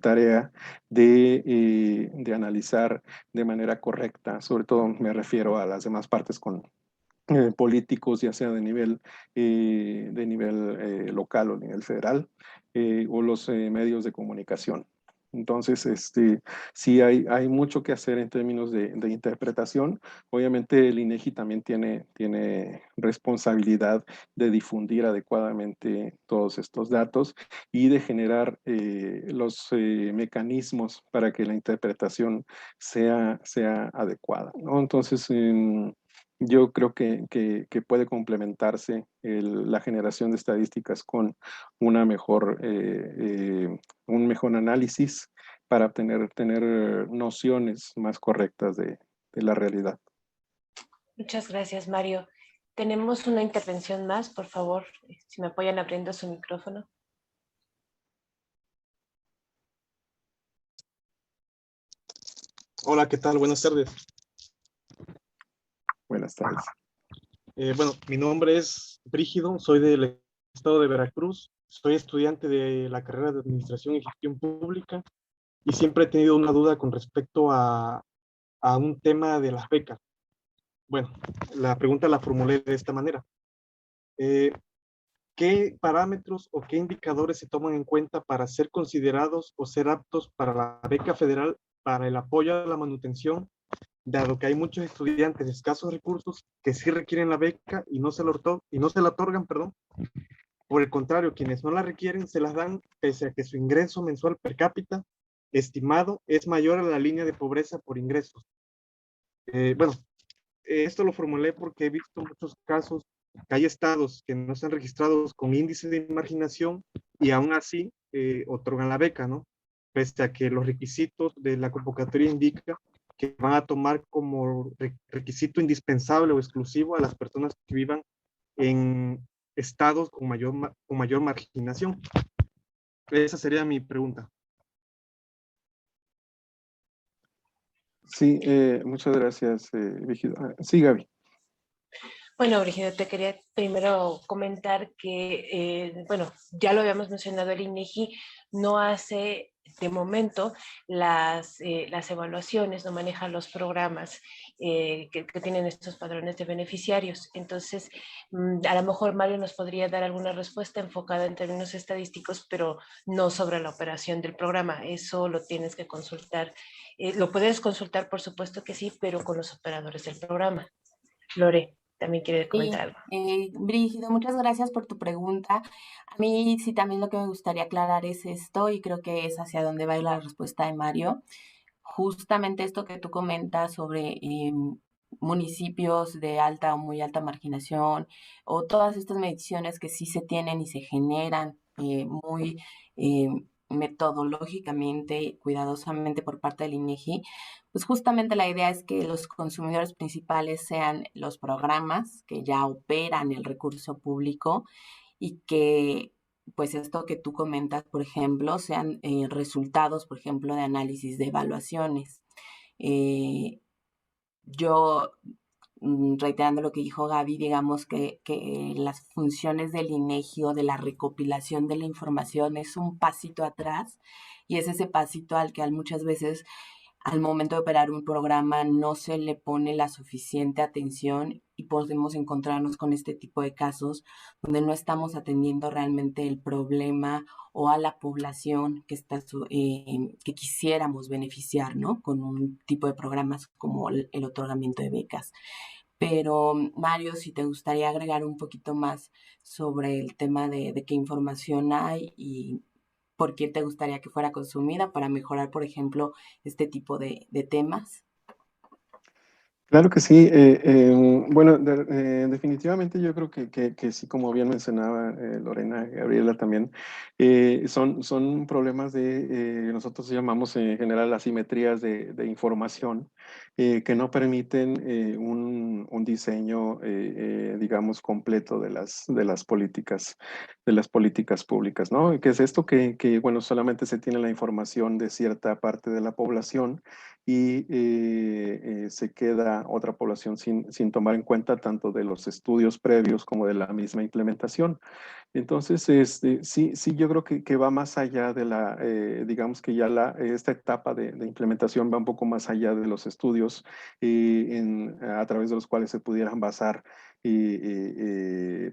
tarea de analizar de manera correcta. Sobre todo me refiero a las demás partes con políticos, ya sea de nivel local o nivel federal, o los medios de comunicación. Entonces, sí hay mucho que hacer en términos de interpretación. Obviamente el INEGI también tiene responsabilidad de difundir adecuadamente todos estos datos y de generar los mecanismos para que la interpretación sea adecuada, ¿no? Entonces, yo creo que puede complementarse la generación de estadísticas con una un mejor análisis para tener nociones más correctas de la realidad. Muchas gracias, Mario. Tenemos una intervención más, por favor, si me apoyan abriendo su micrófono. Hola, ¿qué tal? Buenas tardes. Buenas tardes. Bueno, mi nombre es Brígido, soy del estado de Veracruz, soy estudiante de la carrera de Administración y Gestión Pública y siempre he tenido una duda con respecto a un tema de las becas. Bueno, la pregunta la formulé de esta manera. ¿Qué parámetros o qué indicadores se toman en cuenta para ser considerados o ser aptos para la beca federal para el apoyo a la manutención, dado que hay muchos estudiantes de escasos recursos que sí requieren la beca y no se la otorgan, perdón? Por el contrario, quienes no la requieren se las dan pese a que su ingreso mensual per cápita estimado es mayor a la línea de pobreza por ingresos. Bueno, esto lo formulé porque he visto muchos casos que hay estados que no están registrados con índice de marginación y aún así otorgan la beca, ¿no? Pese a que los requisitos de la convocatoria indican que van a tomar como requisito indispensable o exclusivo a las personas que vivan en estados con mayor marginación. Esa sería mi pregunta. Sí, muchas gracias, Vígido. Sí, Gaby. Bueno, Brígido, te quería primero comentar que, bueno, ya lo habíamos mencionado, el INEGI no hace de momento las evaluaciones, no maneja los programas que tienen estos padrones de beneficiarios. Entonces, a lo mejor Mario nos podría dar alguna respuesta enfocada en términos estadísticos, pero no sobre la operación del programa. Eso lo tienes que consultar. Lo puedes consultar, por supuesto que sí, pero con los operadores del programa. Lore, también quiere Sí, comentar algo. Brígido, muchas gracias por tu pregunta. A mí sí también lo que me gustaría aclarar es esto y creo que es hacia dónde va a ir la respuesta de Mario. Justamente esto que tú comentas sobre municipios de alta o muy alta marginación o todas estas mediciones que sí se tienen y se generan muy eh, metodológicamente, cuidadosamente por parte del INEGI, pues justamente la idea es que los consumidores principales sean los programas que ya operan el recurso público y que pues esto que tú comentas, por ejemplo, sean resultados, por ejemplo, de análisis de evaluaciones. Eh, yo, reiterando lo que dijo Gaby, digamos que las funciones del INEGI o de la recopilación de la información es un pasito atrás y es ese pasito al que muchas veces al momento de operar un programa no se le pone la suficiente atención y podemos encontrarnos con este tipo de casos donde no estamos atendiendo realmente el problema o a la población que quisiéramos beneficiar, ¿no? Con un tipo de programas como el otorgamiento de becas. Pero Mario, si te gustaría agregar un poquito más sobre el tema de qué información hay y por qué te gustaría que fuera consumida para mejorar, por ejemplo, este tipo de temas. Claro que sí. Bueno, definitivamente yo creo que sí, como bien mencionaba Lorena, Gabriela también, son problemas nosotros llamamos en general asimetrías de información que no permiten un diseño, digamos, completo de las políticas públicas, ¿no? ¿Qué es esto? Bueno, solamente se tiene la información de cierta parte de la población y se queda otra población sin tomar en cuenta tanto de los estudios previos como de la misma implementación. Entonces, sí, yo creo que va más allá de digamos que ya esta etapa de implementación va un poco más allá de los estudios a través de los cuales se pudieran basar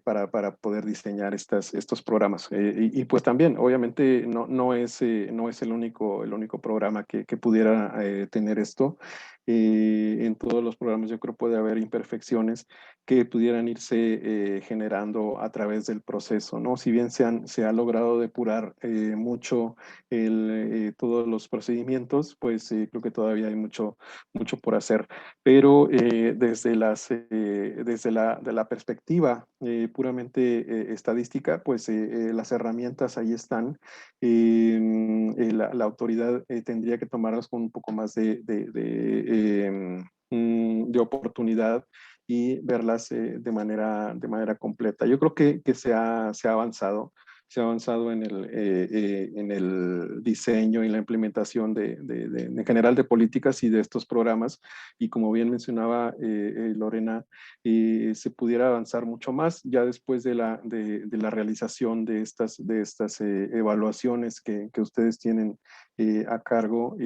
para poder diseñar estos programas. Y pues también, obviamente, no es el único programa que pudiera tener esto. En todos los programas yo creo puede haber imperfecciones que pudieran irse generando a través del proceso, ¿no? Si bien se ha logrado depurar mucho todos los procedimientos, pues creo que todavía hay mucho por hacer. Pero desde de la perspectiva puramente estadística, pues las herramientas ahí están. La autoridad tendría que tomarlas con un poco más de oportunidad y verlas de manera completa. Yo creo que se ha avanzado. Se ha avanzado en el diseño y la implementación en general de políticas y de estos programas. Y como bien mencionaba Lorena, se pudiera avanzar mucho más ya después de la realización de estas evaluaciones que ustedes tienen a cargo,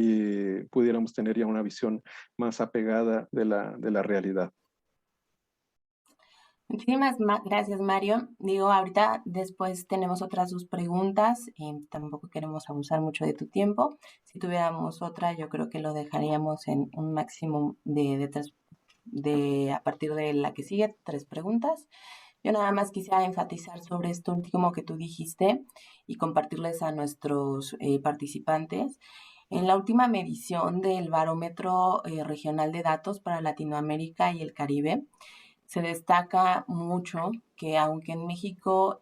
pudiéramos tener ya una visión más apegada de la realidad. Muchísimas gracias, Mario. Digo, ahorita después tenemos otras 2 preguntas y tampoco queremos abusar mucho de tu tiempo. Si tuviéramos otra, yo creo que lo dejaríamos en un máximo a partir de la que sigue, 3 preguntas. Yo nada más quisiera enfatizar sobre esto último que tú dijiste y compartirles a nuestros participantes. En la última medición del Barómetro Regional de Datos para Latinoamérica y el Caribe, se destaca mucho que aunque en México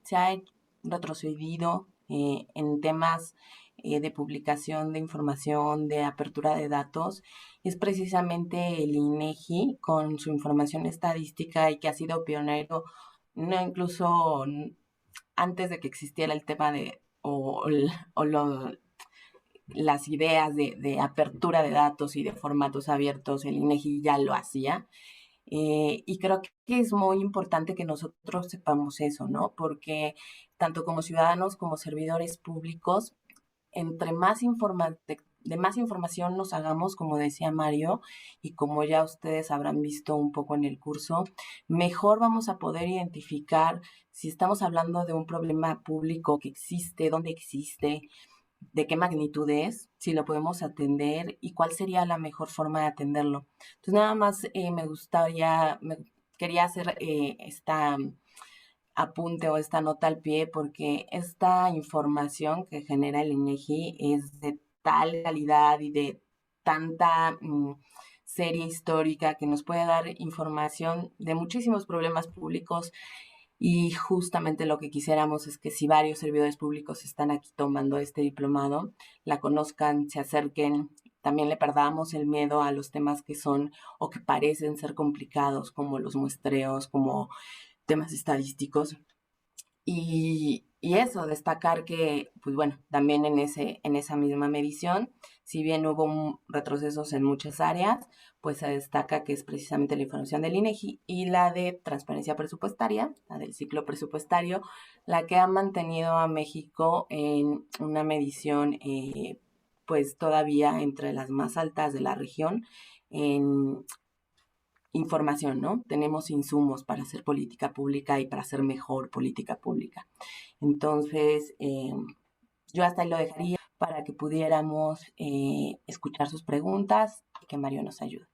se ha retrocedido en temas de publicación de información, de apertura de datos, es precisamente el INEGI con su información estadística y que ha sido pionero, no incluso antes de que existiera el tema de las ideas de apertura de datos y de formatos abiertos, el INEGI ya lo hacía. Y creo que es muy importante que nosotros sepamos eso, ¿no? Porque tanto como ciudadanos como servidores públicos, entre de más información nos hagamos, como decía Mario, y como ya ustedes habrán visto un poco en el curso, mejor vamos a poder identificar si estamos hablando de un problema público que existe, dónde existe, de qué magnitud es, si lo podemos atender y cuál sería la mejor forma de atenderlo. Entonces, nada más quería hacer esta apunte o esta nota al pie porque esta información que genera el INEGI es de tal calidad y de tanta serie histórica que nos puede dar información de muchísimos problemas públicos. Y justamente lo que quisiéramos es que si varios servidores públicos están aquí tomando este diplomado, la conozcan, se acerquen, también le perdamos el miedo a los temas que son o que parecen ser complicados, como los muestreos, como temas estadísticos. Y eso, destacar que, pues bueno, también en esa misma medición, si bien hubo retrocesos en muchas áreas, pues se destaca que es precisamente la información del INEGI y la de transparencia presupuestaria, la del ciclo presupuestario, la que ha mantenido a México en una medición, pues todavía entre las más altas de la región en información, ¿no? Tenemos insumos para hacer política pública y para hacer mejor política pública. Entonces, yo hasta ahí lo dejaría para que pudiéramos escuchar sus preguntas y que Mario nos ayude.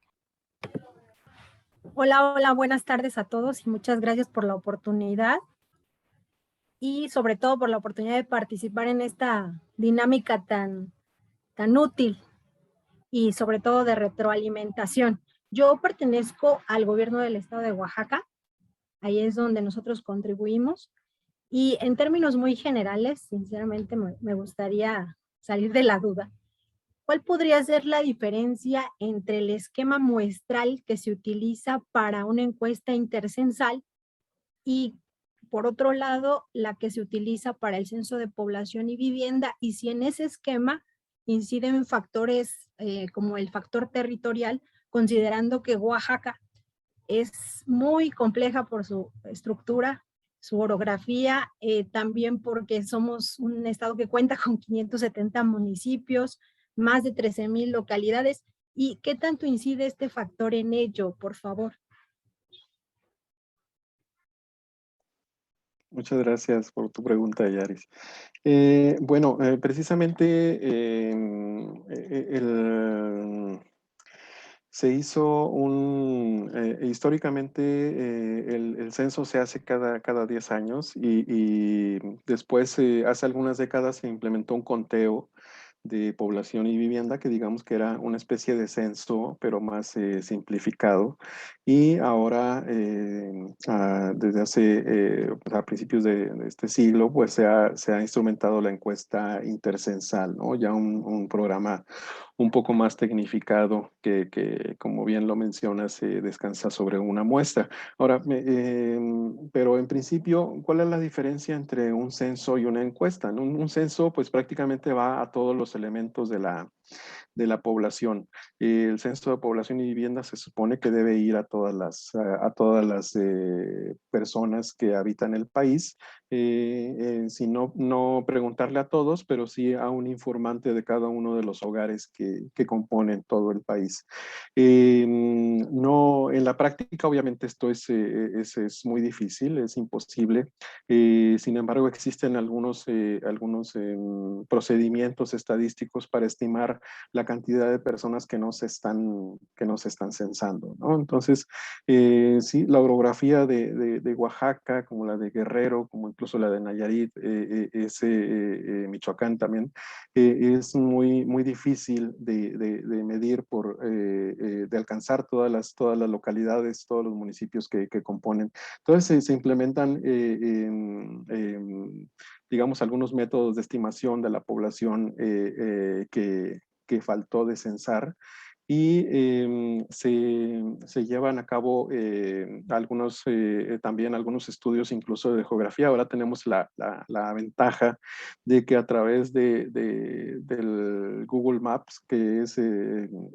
Hola, buenas tardes a todos y muchas gracias por la oportunidad y sobre todo por la oportunidad de participar en esta dinámica tan útil y sobre todo de retroalimentación. Yo pertenezco al gobierno del estado de Oaxaca, ahí es donde nosotros contribuimos y en términos muy generales, sinceramente me gustaría salir de la duda. ¿Cuál podría ser la diferencia entre el esquema muestral que se utiliza para una encuesta intercensal y, por otro lado, la que se utiliza para el censo de población y vivienda? Y si en ese esquema inciden factores como el factor territorial, considerando que Oaxaca es muy compleja por su estructura, su orografía, también porque somos un estado que cuenta con 570 municipios, más de 13,000 localidades. ¿Y qué tanto incide este factor en ello, por favor? Muchas gracias por tu pregunta, Yaris. Bueno, precisamente se hizo históricamente el censo se hace cada 10 años y después, hace algunas décadas, se implementó un conteo de población y vivienda, que digamos que era una especie de censo, pero más simplificado. Y ahora, desde hace, a principios de este siglo, pues se ha instrumentado la encuesta intercensal, ¿no? Ya un programa un poco más tecnificado que, como bien lo mencionas, descansa sobre una muestra. Ahora, pero en principio, ¿cuál es la diferencia entre un censo y una encuesta? ¿No? Un censo, pues prácticamente va a todos los elementos de la población. El censo de población y vivienda se supone que debe ir a todas las personas que habitan el país, si no, no preguntarle a todos, pero sí a un informante de cada uno de los hogares que componen todo el país. No, en la práctica, obviamente, esto es muy difícil, es imposible. Sin embargo, existen algunos procedimientos estadísticos para estimar la cantidad de personas que no se están censando, ¿no? Entonces, sí, la orografía de Oaxaca, como la de Guerrero, como incluso la de Nayarit, Michoacán también, es muy difícil de medir, de alcanzar todas las localidades, todos los municipios que componen. Entonces, se implementan, digamos, algunos métodos de estimación de la población que faltó de censar, y se llevan a cabo también algunos estudios incluso de geografía. Ahora tenemos la ventaja de que a través del Google Maps,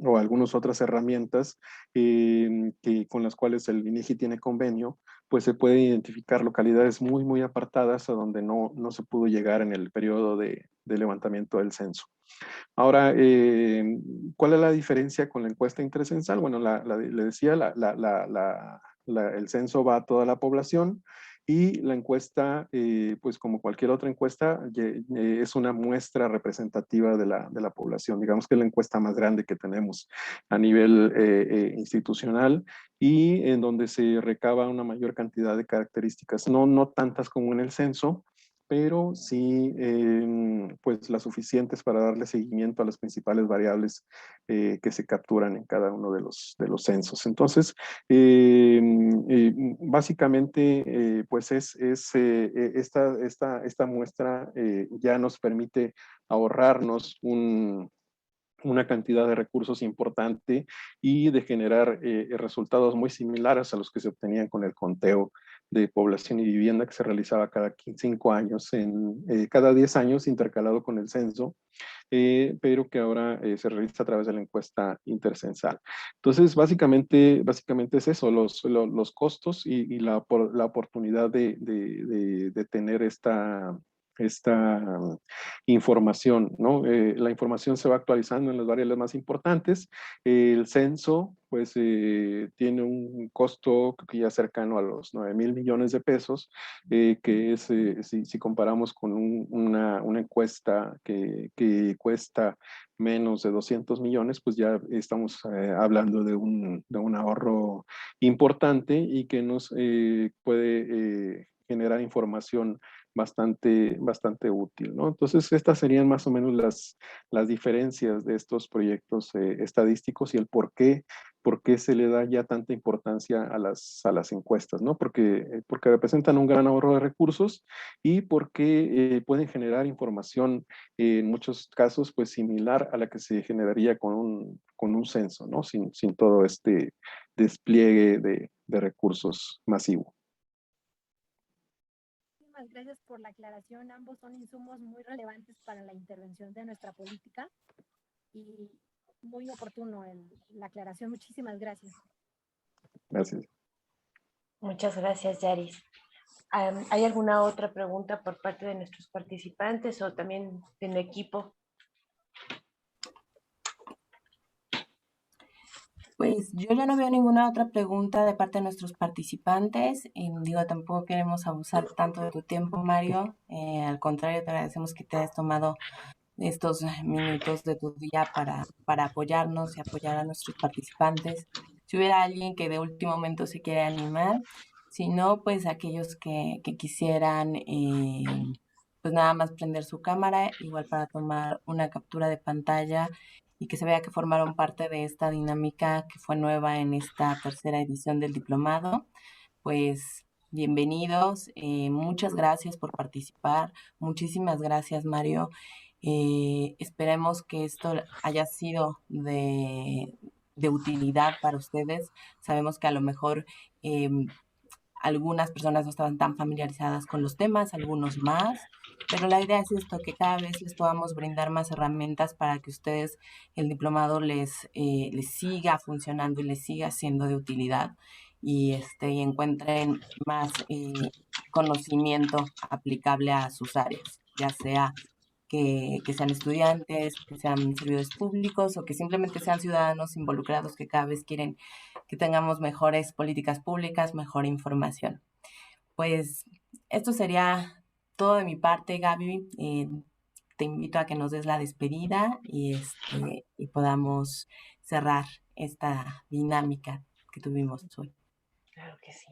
o algunas otras herramientas con las cuales el INEGI tiene convenio, pues se puede identificar localidades muy apartadas a donde no se pudo llegar en el periodo de levantamiento del censo. Ahora, ¿cuál es la diferencia con la encuesta intercensal? Bueno, le decía, el censo va a toda la población, y la encuesta, pues como cualquier otra encuesta, es una muestra representativa de la población. Digamos que es la encuesta más grande que tenemos a nivel institucional, y en donde se recaba una mayor cantidad de características, no tantas como en el censo, pero sí, pues las suficientes para darle seguimiento a las principales variables que se capturan en cada uno de los censos. Entonces, básicamente, pues esta muestra ya nos permite ahorrarnos una cantidad de recursos importante, y de generar resultados muy similares a los que se obtenían con el conteo de población y vivienda, que se realizaba cada 5 años, cada 10 años, intercalado con el censo, pero que ahora se realiza a través de la encuesta intercensal. Entonces, básicamente es eso, los costos y la oportunidad de tener esta información, ¿no? La información se va actualizando en las variables más importantes. El censo, pues, tiene un costo que ya cercano a los 9,000 millones de pesos, que es, si comparamos con una encuesta que cuesta menos de 200 millones, pues ya estamos hablando de un ahorro importante, y que nos puede generar información bastante útil, ¿no? Entonces, estas serían más o menos las diferencias de estos proyectos estadísticos, y el por qué se le da ya tanta importancia a las encuestas, ¿no? Porque representan un gran ahorro de recursos, y porque pueden generar información, en muchos casos, pues similar a la que se generaría con un censo, ¿no? Sin todo este despliegue de recursos masivo. muchísimas gracias por la aclaración. Ambos son insumos muy relevantes para la intervención de nuestra política y muy oportuno la aclaración. Muchísimas gracias. Gracias. Muchas gracias, Yaris. ¿Hay alguna otra pregunta por parte de nuestros participantes o también de mi equipo? Pues yo ya no veo ninguna otra pregunta de parte de nuestros participantes. Digo, tampoco queremos abusar tanto de tu tiempo, Mario. Al contrario, te agradecemos que te hayas tomado estos minutos de tu día para apoyarnos y apoyar a nuestros participantes. Si hubiera alguien que de último momento se quiere animar, si no, pues aquellos que quisieran, pues nada más prender su cámara, igual para tomar una captura de pantalla y que se vea que formaron parte de esta dinámica que fue nueva en esta tercera edición del diplomado, pues bienvenidos. Muchas gracias por participar. Muchísimas gracias, Mario. Esperemos que esto haya sido de utilidad para ustedes. Sabemos que a lo mejor algunas personas no estaban tan familiarizadas con los temas, algunos más, pero la idea es esto, que cada vez les podamos brindar más herramientas para que ustedes, el diplomado les siga funcionando y les siga siendo de utilidad y encuentren más conocimiento aplicable a sus áreas, ya sea que sean estudiantes, que sean servidores públicos o que simplemente sean ciudadanos involucrados que cada vez quieren que tengamos mejores políticas públicas, mejor información. Pues esto sería todo de mi parte, Gaby. Te invito a que nos des la despedida y podamos cerrar esta dinámica que tuvimos hoy. Claro que sí.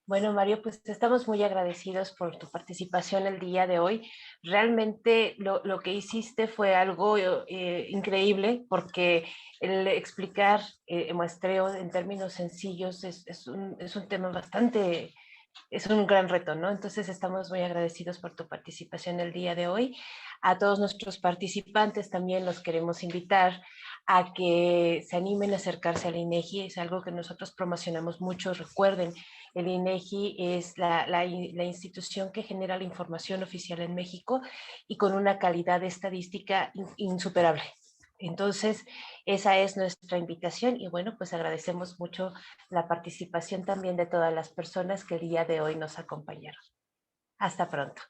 Bueno, Mario, pues estamos muy agradecidos por tu participación el día de hoy. Realmente lo que hiciste fue algo increíble porque el explicar muestreo en términos sencillos es un tema bastante, es un gran reto, ¿no? Entonces estamos muy agradecidos por tu participación el día de hoy. A todos nuestros participantes también los queremos invitar a que se animen a acercarse al INEGI, es algo que nosotros promocionamos mucho. Recuerden, el INEGI es la institución que genera la información oficial en México y con una calidad estadística insuperable. Entonces, esa es nuestra invitación y bueno, pues agradecemos mucho la participación también de todas las personas que el día de hoy nos acompañaron. Hasta pronto.